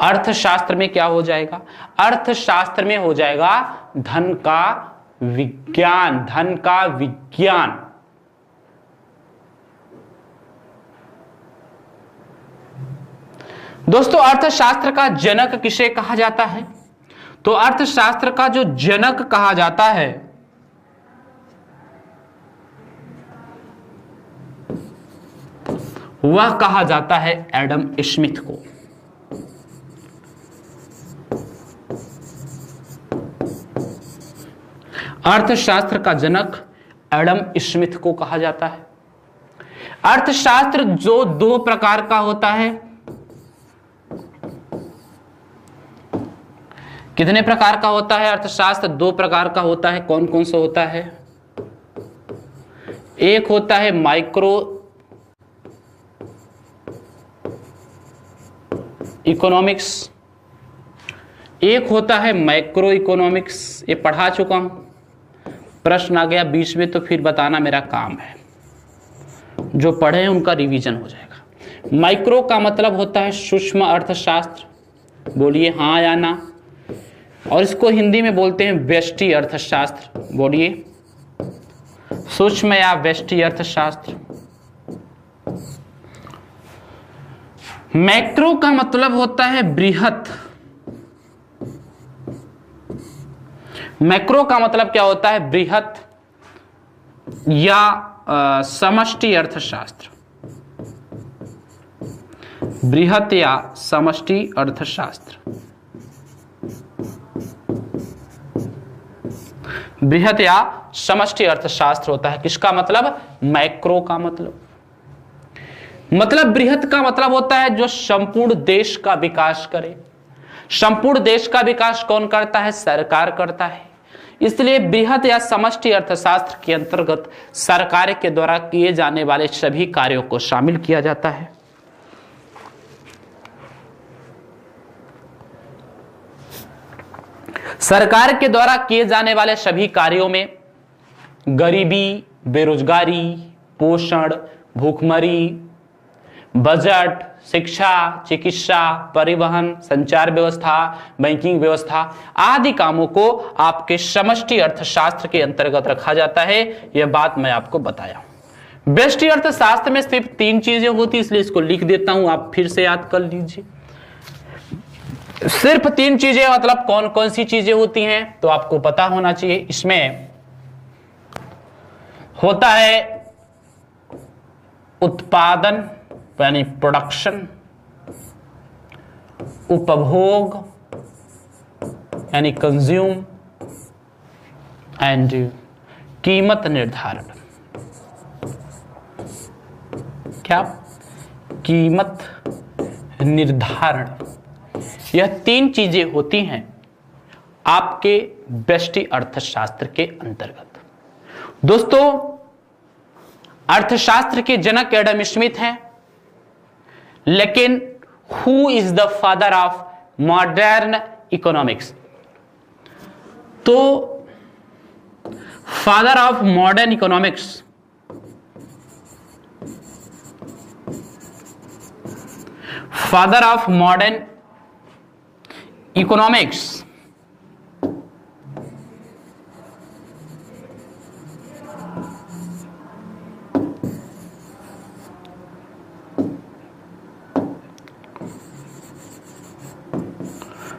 अर्थशास्त्र में क्या हो जाएगा? अर्थशास्त्र में हो जाएगा धन का विज्ञान। धन का विज्ञान। दोस्तों अर्थशास्त्र का जनक किसे कहा जाता है? तो अर्थशास्त्र का जो जनक कहा जाता है वह कहा जाता है एडम स्मिथ को। अर्थशास्त्र का जनक एडम स्मिथ को कहा जाता है। अर्थशास्त्र जो दो प्रकार का होता है, कितने प्रकार का होता है? अर्थशास्त्र दो प्रकार का होता है। कौन कौन सा होता है? एक होता है माइक्रो इकोनॉमिक्स, एक होता है मैक्रो इकोनॉमिक्स। ये पढ़ा चुका हूं, प्रश्न आ गया बीच में तो फिर बताना मेरा काम है। जो पढ़े हैं उनका रिवीजन हो जाएगा। माइक्रो का मतलब होता है सूक्ष्म अर्थशास्त्र, बोलिए हाँ या ना। और इसको हिंदी में बोलते हैं व्यष्टि अर्थशास्त्र, बोलिए सूक्ष्म या व्यष्टि अर्थशास्त्र। मैक्रो का मतलब होता है बृहत। मैक्रो का मतलब क्या होता है? बृहत या समष्टि अर्थशास्त्र। बृहत या समष्टि अर्थशास्त्र। बृहत या समष्टि अर्थशास्त्र होता है किसका मतलब? मैक्रो का मतलब बृहत का मतलब होता है जो संपूर्ण देश का विकास करे। संपूर्ण देश का विकास कौन करता है? सरकार करता है। इसलिए बृहत या समष्टि अर्थशास्त्र के अंतर्गत सरकार के द्वारा किए जाने वाले सभी कार्यों को शामिल किया जाता है। सरकार के द्वारा किए जाने वाले सभी कार्यों में गरीबी, बेरोजगारी, पोषण, भूखमरी, बजट, शिक्षा, चिकित्सा, परिवहन, संचार व्यवस्था, बैंकिंग व्यवस्था आदि कामों को आपके समष्टि अर्थशास्त्र के अंतर्गत रखा जाता है। यह बात मैं आपको बताया हूं। व्यष्टि अर्थशास्त्र में सिर्फ 3 चीजें होती, इसलिए इसको लिख देता हूं, आप फिर से याद कर लीजिए। सिर्फ 3 चीजें, मतलब कौन कौन सी चीजें होती हैं तो आपको पता होना चाहिए। इसमें होता है उत्पादन यानी प्रोडक्शन, उपभोग यानी कंज्यूम, एंड कीमत निर्धारण। क्या? कीमत निर्धारण। यह 3 चीजें होती हैं आपके व्यष्टि अर्थशास्त्र के अंतर्गत। दोस्तों अर्थशास्त्र के जनक एडम स्मिथ हैं, लेकिन who is the father of modern economics? तो father of modern economics father of modern economics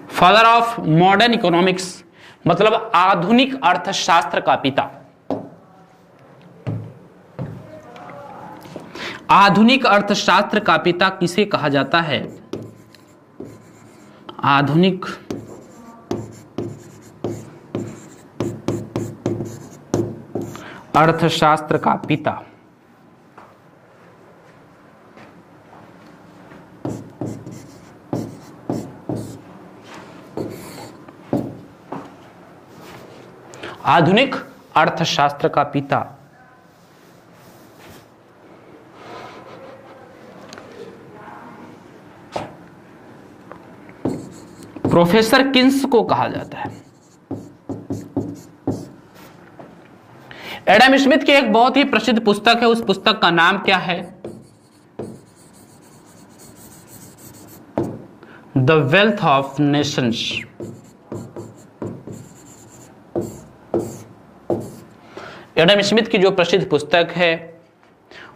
father of modern economics मतलब आधुनिक अर्थशास्त्र का पिता। आधुनिक अर्थशास्त्र का पिता किसे कहा जाता है? आधुनिक अर्थशास्त्र का पिता आधुनिक अर्थशास्त्र का पिता प्रोफेसर किन्स को कहा जाता है। एडम स्मिथ की एक बहुत ही प्रसिद्ध पुस्तक है, उस पुस्तक का नाम क्या है? The wealth of Nations. Adam Smith की जो प्रसिद्ध पुस्तक है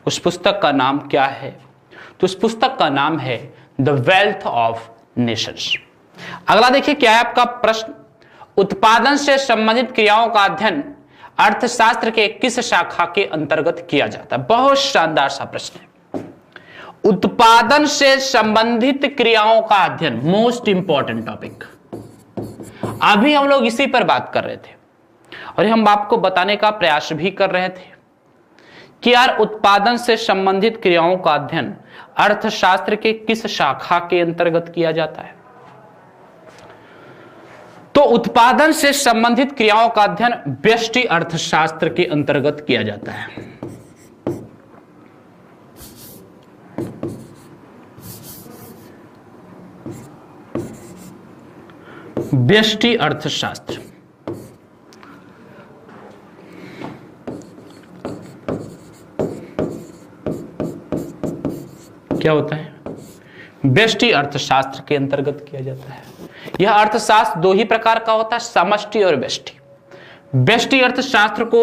उस पुस्तक का नाम क्या है? तो उस पुस्तक का नाम है द वेल्थ ऑफ नेशंस। अगला देखिए क्या है आपका प्रश्न, उत्पादन से संबंधित क्रियाओं का अध्ययन अर्थशास्त्र के किस शाखा के अंतर्गत किया जाता है? बहुत शानदार सा प्रश्न है। उत्पादन से संबंधित क्रियाओं का अध्ययन, मोस्ट इंपॉर्टेंट टॉपिक। अभी हम लोग इसी पर बात कर रहे थे और हम आपको बताने का प्रयास भी कर रहे थे कि यार उत्पादन से संबंधित क्रियाओं का अध्ययन अर्थशास्त्र के किस शाखा के अंतर्गत किया जाता है। तो उत्पादन से संबंधित क्रियाओं का अध्ययन व्यष्टि अर्थशास्त्र के अंतर्गत किया जाता है। व्यष्टि अर्थशास्त्र। क्या होता है? व्यष्टि अर्थशास्त्र के अंतर्गत किया जाता है। यह अर्थशास्त्र दो ही प्रकार का होता है, समष्टि और व्यष्टि। व्यष्टि अर्थशास्त्र को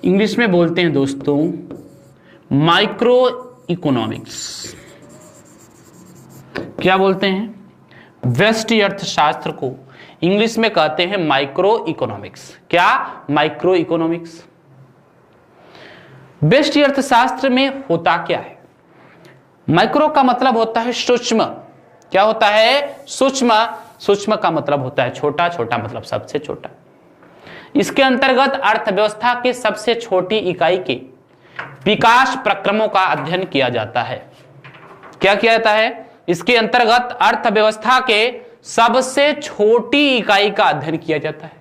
इंग्लिश में बोलते हैं दोस्तों माइक्रो इकोनॉमिक्स। क्या बोलते हैं? व्यष्टि अर्थशास्त्र को इंग्लिश में कहते हैं माइक्रो इकोनॉमिक्स। क्या? Micro economics. व्यष्टि अर्थशास्त्र में होता क्या है? माइक्रो का मतलब होता है सूक्ष्म। क्या होता है? सूक्ष्म। सूक्ष्म का मतलब होता है छोटा, छोटा मतलब सबसे छोटा। इसके अंतर्गत अर्थव्यवस्था के सबसे छोटी इकाई के विकास प्रक्रमों का अध्ययन किया जाता है। क्या किया जाता है? इसके अंतर्गत अर्थव्यवस्था के सबसे छोटी इकाई का अध्ययन किया जाता है।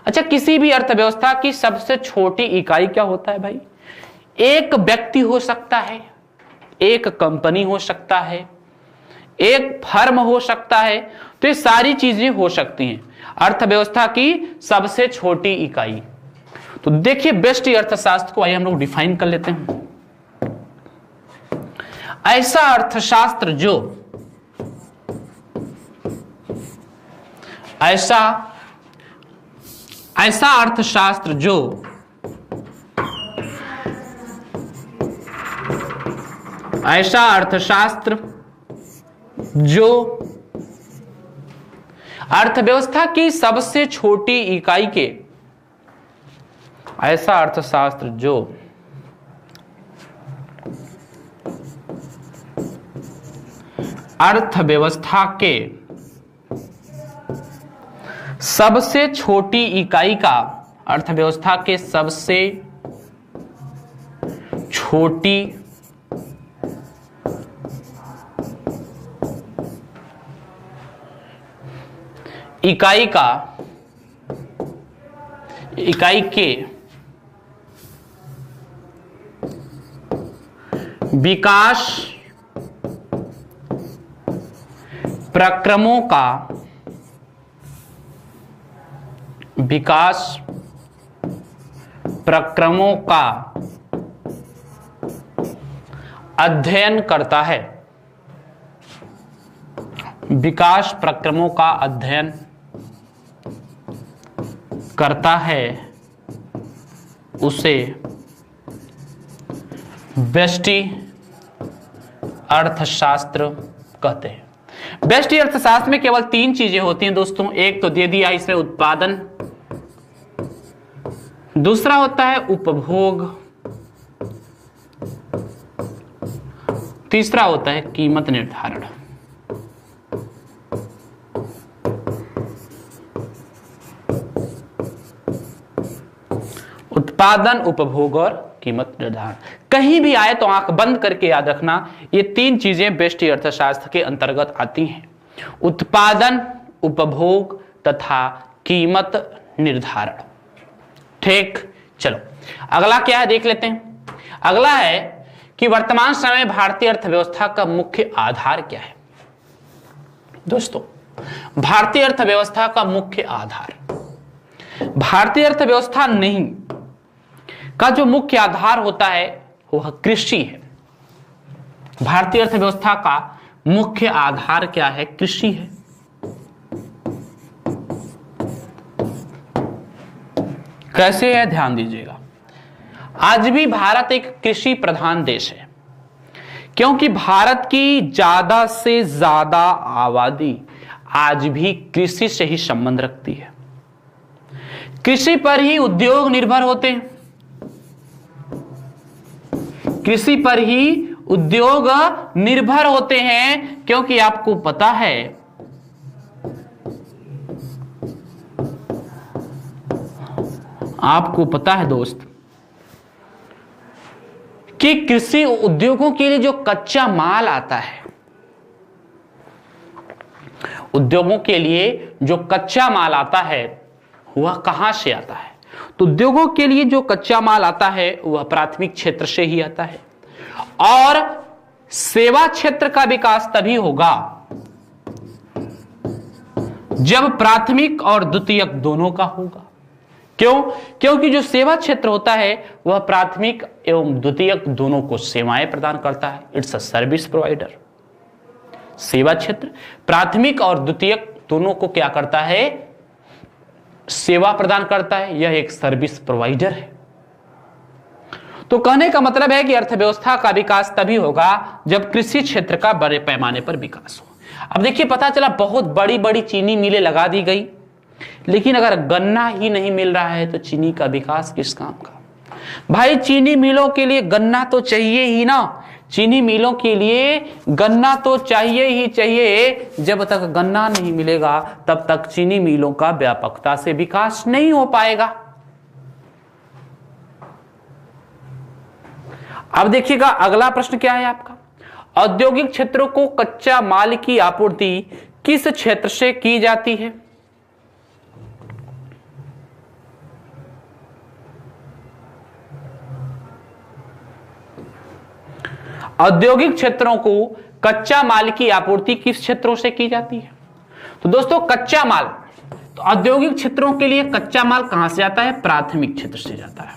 अच्छा, किसी भी अर्थव्यवस्था की सबसे छोटी इकाई क्या होता है भाई? एक व्यक्ति हो सकता है, एक कंपनी हो सकता है, एक फर्म हो सकता है, तो ये सारी चीजें हो सकती हैं अर्थव्यवस्था की सबसे छोटी इकाई। तो देखिए व्यष्टि अर्थशास्त्र को आइए हम लोग डिफाइन कर लेते हैं। ऐसा अर्थशास्त्र जो ऐसा अर्थशास्त्र जो ऐसा अर्थशास्त्र जो अर्थव्यवस्था की सबसे छोटी इकाई के ऐसा अर्थशास्त्र जो अर्थव्यवस्था के सबसे छोटी इकाई का अर्थव्यवस्था के सबसे छोटी इकाई के विकास प्रक्रमों का अध्ययन करता है। विकास प्रक्रमों का अध्ययन करता है, उसे व्यष्टि अर्थशास्त्र कहते हैं। व्यष्टि अर्थशास्त्र में केवल तीन चीजें होती हैं दोस्तों। एक तो दे दिया इसमें उत्पादन, दूसरा होता है उपभोग, तीसरा होता है कीमत निर्धारण। उत्पादन, उपभोग और कीमत निर्धारण। कहीं भी आए तो आंख बंद करके याद रखना, ये तीन चीजें व्यष्टि अर्थशास्त्र के अंतर्गत आती हैं। उत्पादन, उपभोग तथा कीमत निर्धारण। ठीक, चलो अगला क्या है देख लेते हैं। अगला है कि वर्तमान समय भारतीय अर्थव्यवस्था का मुख्य आधार क्या है। दोस्तों, भारतीय अर्थव्यवस्था का मुख्य आधार, भारतीय अर्थव्यवस्था नहीं का जो मुख्य आधार होता है वह कृषि है। भारतीय अर्थव्यवस्था का मुख्य आधार क्या है? कृषि है। कैसे है ध्यान दीजिएगा। आज भी भारत एक कृषि प्रधान देश है। क्योंकि भारत की ज्यादा से ज्यादा आबादी आज भी कृषि से ही संबंध रखती है। कृषि पर ही उद्योग निर्भर होते हैं, कृषि पर ही उद्योग निर्भर होते हैं। क्योंकि आपको पता है दोस्त कि कृषि उद्योगों के लिए जो कच्चा माल आता है, उद्योगों के लिए जो कच्चा माल आता है वह कहां से आता है? तो उद्योगों के लिए जो कच्चा माल आता है वह प्राथमिक क्षेत्र से ही आता है। और सेवा क्षेत्र का विकास तभी होगा जब प्राथमिक और द्वितीयक दोनों का होगा। क्यों? क्योंकि जो सेवा क्षेत्र होता है वह प्राथमिक एवं द्वितीयक दोनों को सेवाएं प्रदान करता है। It's a service provider. सेवा क्षेत्र प्राथमिक और द्वितीयक दोनों को क्या करता है? सेवा प्रदान करता है। यह एक सर्विस प्रोवाइडर है। तो कहने का मतलब है कि अर्थव्यवस्था का विकास तभी होगा जब कृषि क्षेत्र का बड़े पैमाने पर विकास हो। अब देखिए, पता चला बहुत बड़ी बड़ी चीनी मिलें लगा दी गई, लेकिन अगर गन्ना ही नहीं मिल रहा है तो चीनी का विकास किस काम का? भाई, चीनी मिलों के लिए गन्ना तो चाहिए ही ना। चीनी मिलों के लिए गन्ना तो चाहिए ही चाहिए। जब तक गन्ना नहीं मिलेगा तब तक चीनी मिलों का व्यापकता से विकास नहीं हो पाएगा। अब देखिएगा अगला प्रश्न क्या है आपका। औद्योगिक क्षेत्रों को कच्चा माल की आपूर्ति किस क्षेत्र से की जाती है? औद्योगिक क्षेत्रों को कच्चा माल की आपूर्ति किस क्षेत्रों से की जाती है? तो दोस्तों, कच्चा माल, तो औद्योगिक क्षेत्रों के लिए कच्चा माल कहां से जाता है? प्राथमिक क्षेत्र से जाता है।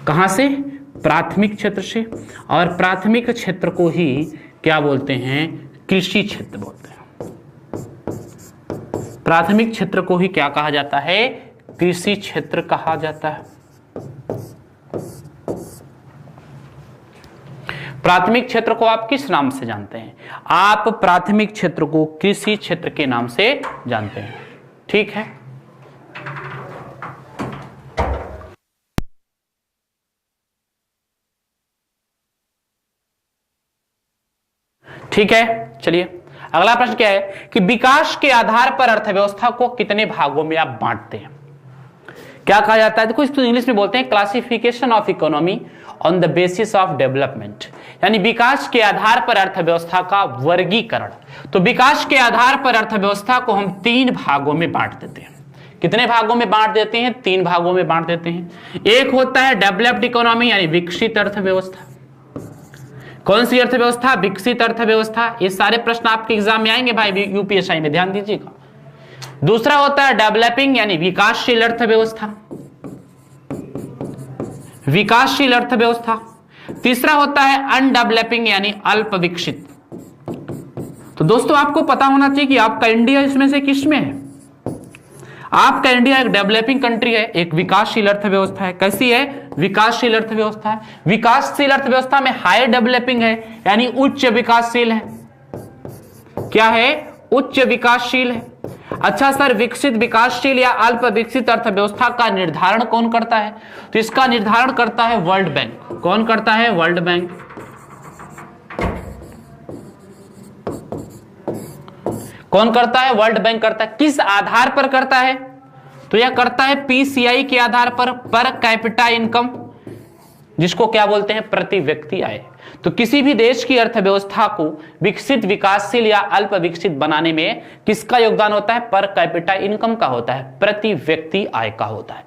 कहां से? प्राथमिक क्षेत्र से। और प्राथमिक क्षेत्र को ही क्या बोलते हैं? कृषि क्षेत्र बोलते हैं। प्राथमिक क्षेत्र को ही क्या कहा जाता है? कृषि क्षेत्र कहा जाता है। प्राथमिक क्षेत्र को आप किस नाम से जानते हैं? आप प्राथमिक क्षेत्र को कृषि क्षेत्र के नाम से जानते हैं। ठीक है, ठीक है। चलिए अगला प्रश्न क्या है कि विकास के आधार पर अर्थव्यवस्था को कितने भागों में आप बांटते हैं? क्या कहा जाता है? देखो, इसको इंग्लिश में बोलते हैं classification of economy on the basis of development, यानी विकास के आधार पर अर्थव्यवस्था का वर्गीकरण। तो विकास के आधार पर अर्थव्यवस्था को हम 3 भागों में बांट देते हैं। कितने भागों में बांट देते हैं? 3 भागों में बांट देते हैं। एक होता है डेवलप्ड इकोनॉमी, यानी विकसित अर्थव्यवस्था। कौन सी अर्थव्यवस्था? विकसित अर्थव्यवस्था। ये सारे प्रश्न आपके एग्जाम में आएंगे भाई, यूपीएससी में, ध्यान दीजिएगा। दूसरा होता है डेवलपिंग, यानी विकासशील अर्थव्यवस्था, विकासशील अर्थव्यवस्था। तीसरा होता है अनडेवलपिंग, यानी अल्प विकसित। तो दोस्तों, आपको पता होना चाहिए कि आपका इंडिया इसमें से किस में है। आपका इंडिया एक डेवलपिंग कंट्री है, एक विकासशील अर्थव्यवस्था है। कैसी है? विकासशील अर्थव्यवस्था है। विकासशील अर्थव्यवस्था में हाई डेवलपिंग है, यानी उच्च विकासशील है। क्या है? उच्च विकासशील है। अच्छा सर, विकसित, विकासशील या अल्प विकसित अर्थव्यवस्था का निर्धारण कौन करता है? तो इसका निर्धारण करता है वर्ल्ड बैंक। कौन करता है? World bank. कौन करता है? वर्ल्ड बैंक करता है। किस आधार पर करता है? तो यह करता है पीसीआई के आधार पर कैपिटा इनकम, जिसको क्या बोलते हैं? प्रति व्यक्ति आय। तो किसी भी देश की अर्थव्यवस्था को विकसित, विकासशील या अल्प विकसित बनाने में किसका योगदान होता है? पर कैपिटा इनकम का होता है, प्रति व्यक्ति आय का होता है।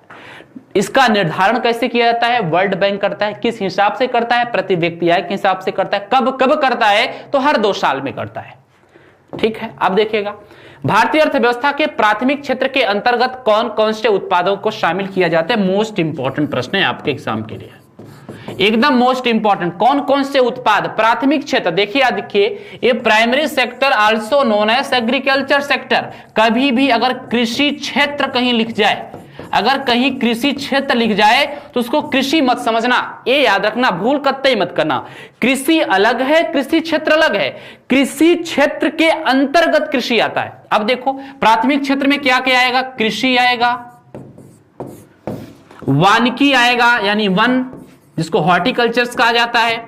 इसका निर्धारण कैसे किया जाता है? वर्ल्ड बैंक करता है। किस हिसाब से करता है? प्रति व्यक्ति आय के हिसाब से करता है। कब कब करता है? तो हर 2 साल में करता है। ठीक है, अब देखिएगा भारतीय अर्थव्यवस्था के प्राथमिक क्षेत्र के अंतर्गत कौन कौन से उत्पादों को शामिल किया जाता है? मोस्ट इंपॉर्टेंट प्रश्न है आपके एग्जाम के लिए, एकदम मोस्ट इंपॉर्टेंट। कौन कौन से उत्पाद प्राथमिक क्षेत्र? देखिए ये primary sector also known as agriculture sector. कभी भी अगर कृषि क्षेत्र कहीं लिख जाए अगर कहीं कृषि क्षेत्र लिख जाए तो उसको कृषि मत समझना, ये याद रखना, भूल कतई मत करना। कृषि अलग है, कृषि क्षेत्र अलग है। कृषि क्षेत्र के अंतर्गत कृषि आता है। अब देखो प्राथमिक क्षेत्र में क्या क्या आएगा, कृषि आएगा, वानिकी आएगा यानी वन, जिसको हॉर्टिकल्चर्स कहा जाता है।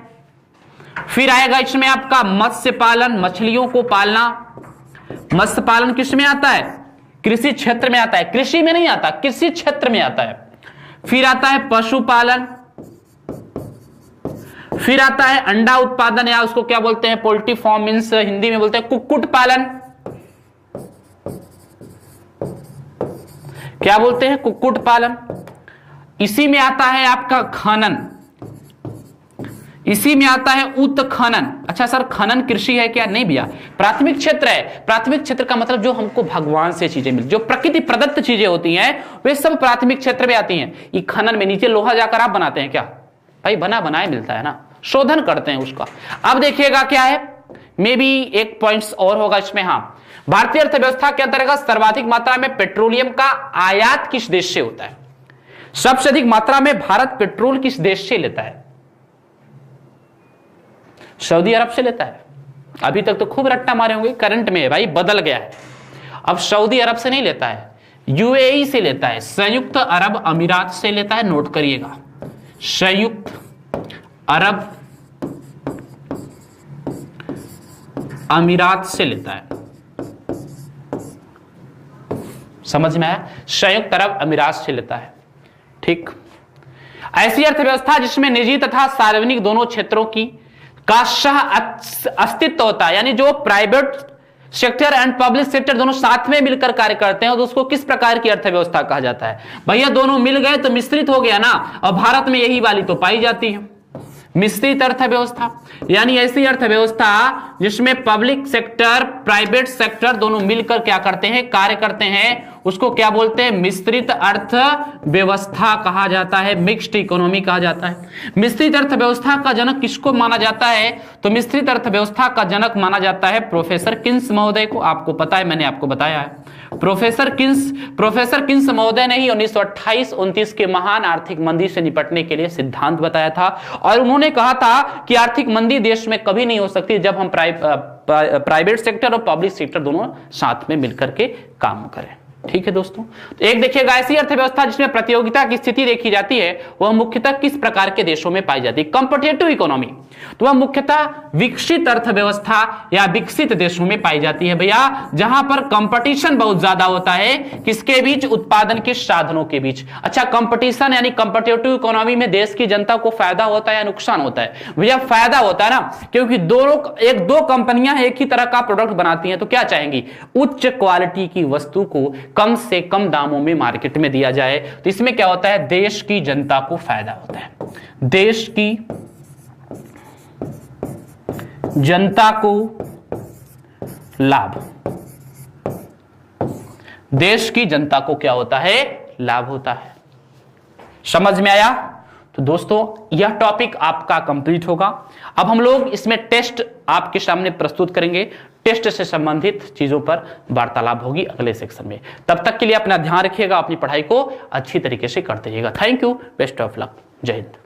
फिर आएगा इसमें आपका मत्स्य पालन, मछलियों को पालना। मत्स्य पालन किस में आता है, कृषि क्षेत्र में आता है, कृषि में नहीं आता, कृषि क्षेत्र में आता है। फिर आता है पशुपालन, फिर आता है अंडा उत्पादन या उसको क्या बोलते हैं, पोल्ट्री फार्म, मींस हिंदी में बोलते हैं कुक्कुट पालन। क्या बोलते हैं, कुक्कुट पालन। इसी में आता है आपका खनन, इसी में आता है उत्खनन। अच्छा सर खनन कृषि है क्या, नहीं भैया, प्राथमिक क्षेत्र है। प्राथमिक क्षेत्र का मतलब जो हमको भगवान से चीजें मिलती, जो प्रकृति प्रदत्त चीजें होती हैं वे सब प्राथमिक क्षेत्र में आती हैं। ये खनन में नीचे लोहा जाकर आप बनाते हैं क्या, भाई बना बनाए मिलता है ना, शोधन करते हैं उसका। अब देखिएगा क्या है, मे बी एक पॉइंट्स और होगा इसमें। हाँ, भारतीय अर्थव्यवस्था के अंतर्गत सर्वाधिक मात्रा में पेट्रोलियम का आयात किस देश से होता है, सबसे अधिक मात्रा में भारत पेट्रोल किस देश से लेता है, सऊदी अरब से लेता है। अभी तक तो खूब रट्टा मारे होंगे, करंट में है भाई, बदल गया है, अब सऊदी अरब से नहीं लेता है, यूएई से लेता है, संयुक्त अरब अमीरात से लेता है। नोट करिएगा, संयुक्त अरब अमीरात से लेता है। समझ में आया, संयुक्त अरब अमीरात से लेता है। ठीक, ऐसी अर्थव्यवस्था जिसमें निजी तथा सार्वजनिक दोनों क्षेत्रों की का सह अस्तित्व होता है, यानी जो private sector and public sector दोनों साथ में मिलकर कार्य करते हैं तो उसको किस प्रकार की अर्थव्यवस्था कहा जाता है। भैया दोनों मिल गए तो मिश्रित हो गया ना, और भारत में यही वाली तो पाई जाती है, मिश्रित अर्थव्यवस्था, यानी ऐसी अर्थव्यवस्था जिसमें पब्लिक सेक्टर प्राइवेट सेक्टर दोनों मिलकर क्या करते हैं, कार्य करते हैं, उसको क्या बोलते हैं, मिश्रित अर्थव्यवस्था कहा जाता है, मिक्स्ड इकोनॉमी कहा जाता है। मिश्रित अर्थव्यवस्था का जनक किसको माना जाता है, तो मिश्रित अर्थव्यवस्था का जनक माना जाता है प्रोफेसर किन्स महोदय को। आपको पता है, मैंने आपको बताया है, प्रोफेसर किन्स महोदय ने ही 1928-29 के महान आर्थिक मंदी से निपटने के लिए सिद्धांत बताया था, और उन्होंने कहा था कि आर्थिक मंदी देश में कभी नहीं हो सकती जब हम प्राइवेट सेक्टर और पब्लिक सेक्टर दोनों साथ में मिलकर के काम करें। ठीक है दोस्तों, तो एक देखिएगा, ऐसी अर्थव्यवस्था जिसमें प्रतियोगिता की स्थिति देखी जाती है वह मुख्यतः किस प्रकार के देशों में पाई जाती है, कॉम्पिटिटिव इकोनॉमी, तो वह मुख्यतः विकसित अर्थव्यवस्था या विकसित देशों में पाई जाती है भैया, जहां पर कंपटीशन बहुत ज्यादा होता है, किसके बीच, उत्पादन के साधनों के बीच। अच्छा, कंपटीशन यानी कॉम्पिटिटिव इकोनॉमी में देश की जनता को फायदा होता है या नुकसान होता है, भैया फायदा होता है ना, क्योंकि दो कंपनियां एक ही तरह का प्रोडक्ट बनाती हैं तो क्या चाहेंगी, उच्च क्वालिटी की वस्तु को कम से कम दामों में मार्केट में दिया जाए। तो इसमें क्या होता है, देश की जनता को फायदा होता है, देश की जनता को लाभ, देश की जनता को क्या होता है, लाभ होता है। समझ में आया। तो दोस्तों यह टॉपिक आपका कंप्लीट होगा। अब हम लोग इसमें टेस्ट आपके सामने प्रस्तुत करेंगे, टेस्ट से संबंधित चीजों पर वार्तालाप होगी अगले सेक्शन में। तब तक के लिए अपना ध्यान रखिएगा, अपनी पढ़ाई को अच्छी तरीके से करते रहिएगा। Thank you, best of luck, जय हिंद।